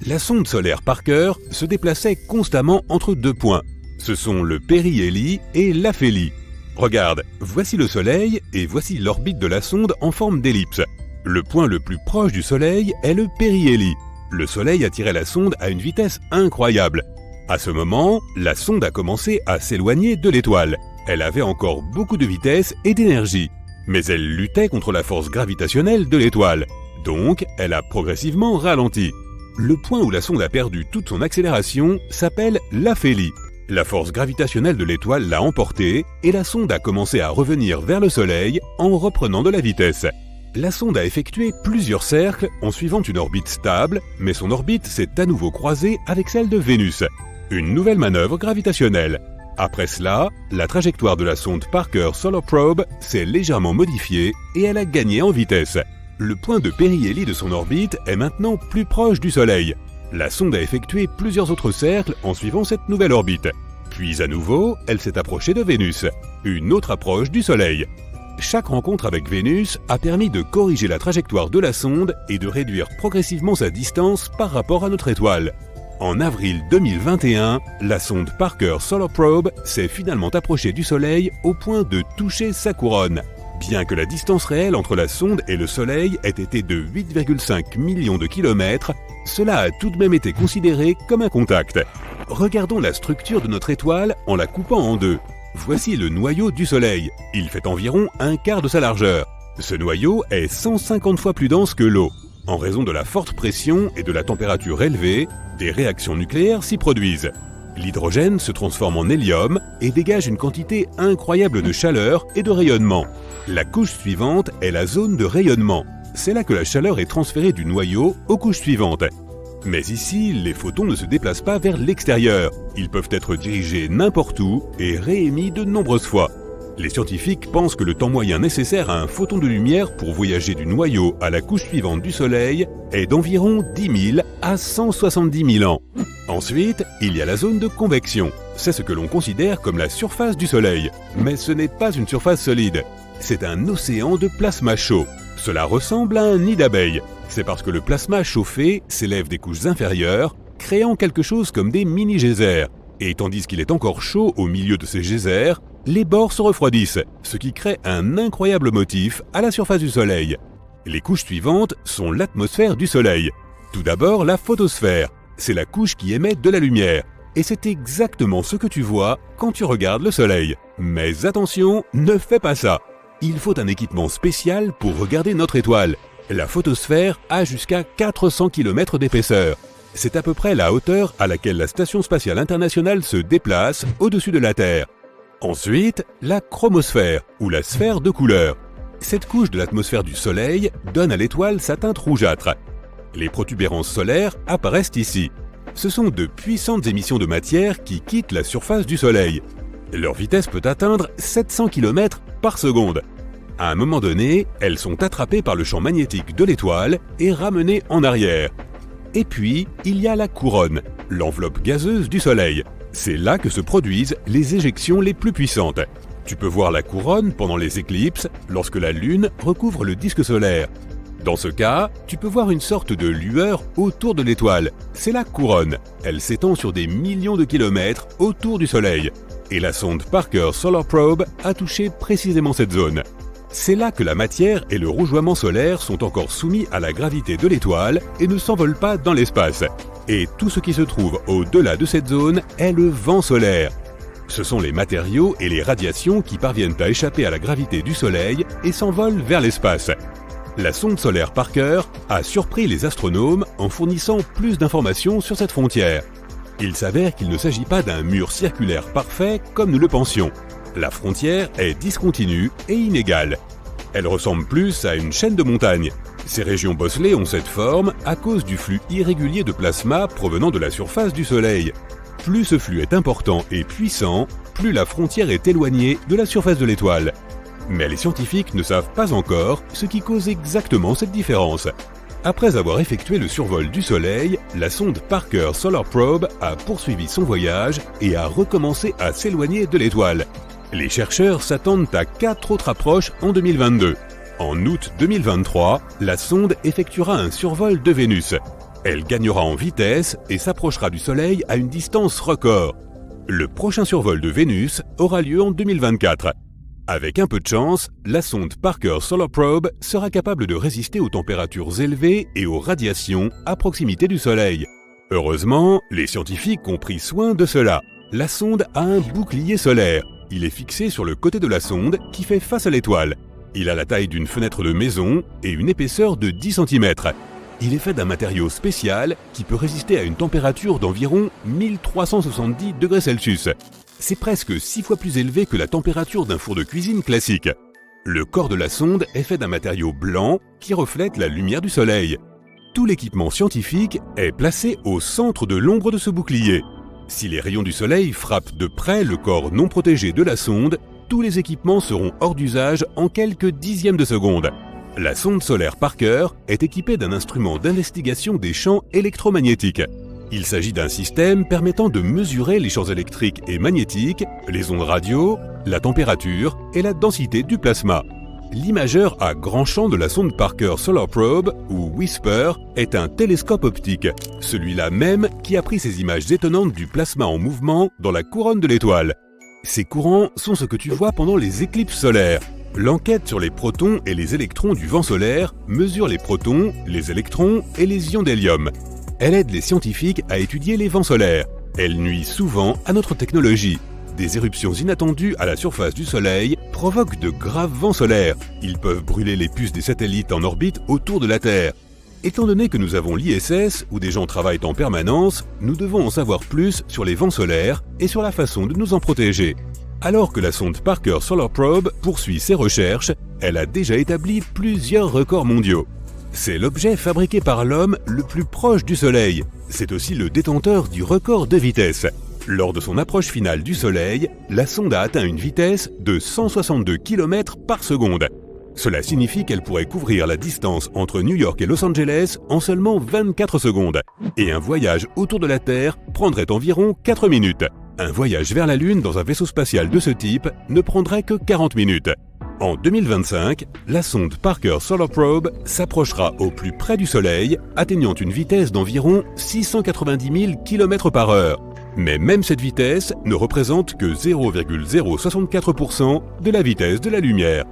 La sonde solaire Parker se déplaçait constamment entre 2 points. Ce sont le périhélie et l'aphélie. Regarde, voici le Soleil et voici l'orbite de la sonde en forme d'ellipse. Le point le plus proche du Soleil est le périhélie. Le Soleil attirait la sonde à une vitesse incroyable. À ce moment, la sonde a commencé à s'éloigner de l'étoile. Elle avait encore beaucoup de vitesse et d'énergie, mais elle luttait contre la force gravitationnelle de l'étoile. Donc, elle a progressivement ralenti. Le point où la sonde a perdu toute son accélération s'appelle l'aphélie. La force gravitationnelle de l'étoile l'a emportée et la sonde a commencé à revenir vers le Soleil en reprenant de la vitesse. La sonde a effectué plusieurs cercles en suivant une orbite stable, mais son orbite s'est à nouveau croisée avec celle de Vénus. Une nouvelle manœuvre gravitationnelle. Après cela, la trajectoire de la sonde Parker Solar Probe s'est légèrement modifiée et elle a gagné en vitesse. Le point de périhélie de son orbite est maintenant plus proche du Soleil. La sonde a effectué plusieurs autres cercles en suivant cette nouvelle orbite. Puis à nouveau, elle s'est approchée de Vénus. Une autre approche du Soleil. Chaque rencontre avec Vénus a permis de corriger la trajectoire de la sonde et de réduire progressivement sa distance par rapport à notre étoile. En avril 2021, la sonde Parker Solar Probe s'est finalement approchée du Soleil au point de toucher sa couronne. Bien que la distance réelle entre la sonde et le Soleil ait été de 8,5 millions de kilomètres, cela a tout de même été considéré comme un contact. Regardons la structure de notre étoile en la coupant en deux. Voici le noyau du Soleil. Il fait environ un quart de sa largeur. Ce noyau est 150 fois plus dense que l'eau. En raison de la forte pression et de la température élevée, des réactions nucléaires s'y produisent. L'hydrogène se transforme en hélium et dégage une quantité incroyable de chaleur et de rayonnement. La couche suivante est la zone de rayonnement. c'est là que la chaleur est transférée du noyau aux couches suivantes. Mais ici, les photons ne se déplacent pas vers l'extérieur. Ils peuvent être dirigés n'importe où et réémis de nombreuses fois. Les scientifiques pensent que le temps moyen nécessaire à un photon de lumière pour voyager du noyau à la couche suivante du Soleil est d'environ 10 000 à 170 000 ans. Ensuite, il y a la zone de convection. C'est ce que l'on considère comme la surface du Soleil. Mais ce n'est pas une surface solide. C'est un océan de plasma chaud. Cela ressemble à un nid d'abeilles. C'est parce que le plasma chauffé s'élève des couches inférieures, créant quelque chose comme des mini-geysers. Et tandis qu'il est encore chaud au milieu de ces geysers, les bords se refroidissent, ce qui crée un incroyable motif à la surface du Soleil. Les couches suivantes sont l'atmosphère du Soleil. Tout d'abord, la photosphère. C'est la couche qui émet de la lumière. Et c'est exactement ce que tu vois quand tu regardes le Soleil. Mais attention, ne fais pas ça. Il faut un équipement spécial pour regarder notre étoile. La photosphère a jusqu'à 400 km d'épaisseur. C'est à peu près la hauteur à laquelle la Station spatiale internationale se déplace au-dessus de la Terre. Ensuite, la chromosphère, ou la sphère de couleur. Cette couche de l'atmosphère du Soleil donne à l'étoile sa teinte rougeâtre. Les protubérances solaires apparaissent ici. Ce sont de puissantes émissions de matière qui quittent la surface du Soleil. Leur vitesse peut atteindre 700 km par seconde. À un moment donné, elles sont attrapées par le champ magnétique de l'étoile et ramenées en arrière. Et puis, il y a la couronne, l'enveloppe gazeuse du Soleil. C'est là que se produisent les éjections les plus puissantes. Tu peux voir la couronne pendant les éclipses, lorsque la Lune recouvre le disque solaire. Dans ce cas, tu peux voir une sorte de lueur autour de l'étoile. C'est la couronne. Elle s'étend sur des millions de kilomètres autour du Soleil. Et la sonde Parker Solar Probe a touché précisément cette zone. C'est là que la matière et le rougeoiement solaire sont encore soumis à la gravité de l'étoile et ne s'envolent pas dans l'espace. Et tout ce qui se trouve au-delà de cette zone est le vent solaire. Ce sont les matériaux et les radiations qui parviennent à échapper à la gravité du Soleil et s'envolent vers l'espace. La sonde solaire Parker a surpris les astronomes en fournissant plus d'informations sur cette frontière. Il s'avère qu'il ne s'agit pas d'un mur circulaire parfait comme nous le pensions. La frontière est discontinue et inégale. Elle ressemble plus à une chaîne de montagnes. Ces régions bosselées ont cette forme à cause du flux irrégulier de plasma provenant de la surface du Soleil. Plus ce flux est important et puissant, plus la frontière est éloignée de la surface de l'étoile. Mais les scientifiques ne savent pas encore ce qui cause exactement cette différence. Après avoir effectué le survol du Soleil, la sonde Parker Solar Probe a poursuivi son voyage et a recommencé à s'éloigner de l'étoile. Les chercheurs s'attendent à 4 autres approches en 2022. En août 2023, la sonde effectuera un survol de Vénus. Elle gagnera en vitesse et s'approchera du Soleil à une distance record. Le prochain survol de Vénus aura lieu en 2024. Avec un peu de chance, la sonde Parker Solar Probe sera capable de résister aux températures élevées et aux radiations à proximité du Soleil. Heureusement, les scientifiques ont pris soin de cela. La sonde a un bouclier solaire. Il est fixé sur le côté de la sonde qui fait face à l'étoile. Il a la taille d'une fenêtre de maison et une épaisseur de 10 cm. Il est fait d'un matériau spécial qui peut résister à une température d'environ 1370 degrés Celsius. C'est presque 6 fois plus élevé que la température d'un four de cuisine classique. Le corps de la sonde est fait d'un matériau blanc qui reflète la lumière du Soleil. Tout l'équipement scientifique est placé au centre de l'ombre de ce bouclier. Si les rayons du Soleil frappent de près le corps non protégé de la sonde, tous les équipements seront hors d'usage en quelques dixièmes de seconde. La sonde solaire Parker est équipée d'un instrument d'investigation des champs électromagnétiques. Il s'agit d'un système permettant de mesurer les champs électriques et magnétiques, les ondes radio, la température et la densité du plasma. L'imageur à grand champ de la sonde Parker Solar Probe, ou WISPER, est un télescope optique, celui-là même qui a pris ces images étonnantes du plasma en mouvement dans la couronne de l'étoile. Ces courants sont ce que tu vois pendant les éclipses solaires. L'enquête sur les protons et les électrons du vent solaire mesure les protons, les électrons et les ions d'hélium. Elle aide les scientifiques à étudier les vents solaires. Elle nuit souvent à notre technologie. Des éruptions inattendues à la surface du Soleil provoquent de graves vents solaires. Ils peuvent brûler les puces des satellites en orbite autour de la Terre. Étant donné que nous avons l'ISS, où des gens travaillent en permanence, nous devons en savoir plus sur les vents solaires et sur la façon de nous en protéger. Alors que la sonde Parker Solar Probe poursuit ses recherches, elle a déjà établi plusieurs records mondiaux. C'est l'objet fabriqué par l'homme le plus proche du Soleil. C'est aussi le détenteur du record de vitesse. Lors de son approche finale du Soleil, la sonde a atteint une vitesse de 162 km par seconde. Cela signifie qu'elle pourrait couvrir la distance entre New York et Los Angeles en seulement 24 secondes. Et un voyage autour de la Terre prendrait environ 4 minutes. Un voyage vers la Lune dans un vaisseau spatial de ce type ne prendrait que 40 minutes. En 2025, la sonde Parker Solar Probe s'approchera au plus près du Soleil, atteignant une vitesse d'environ 690 000 km/h. Mais même cette vitesse ne représente que 0,064% de la vitesse de la lumière.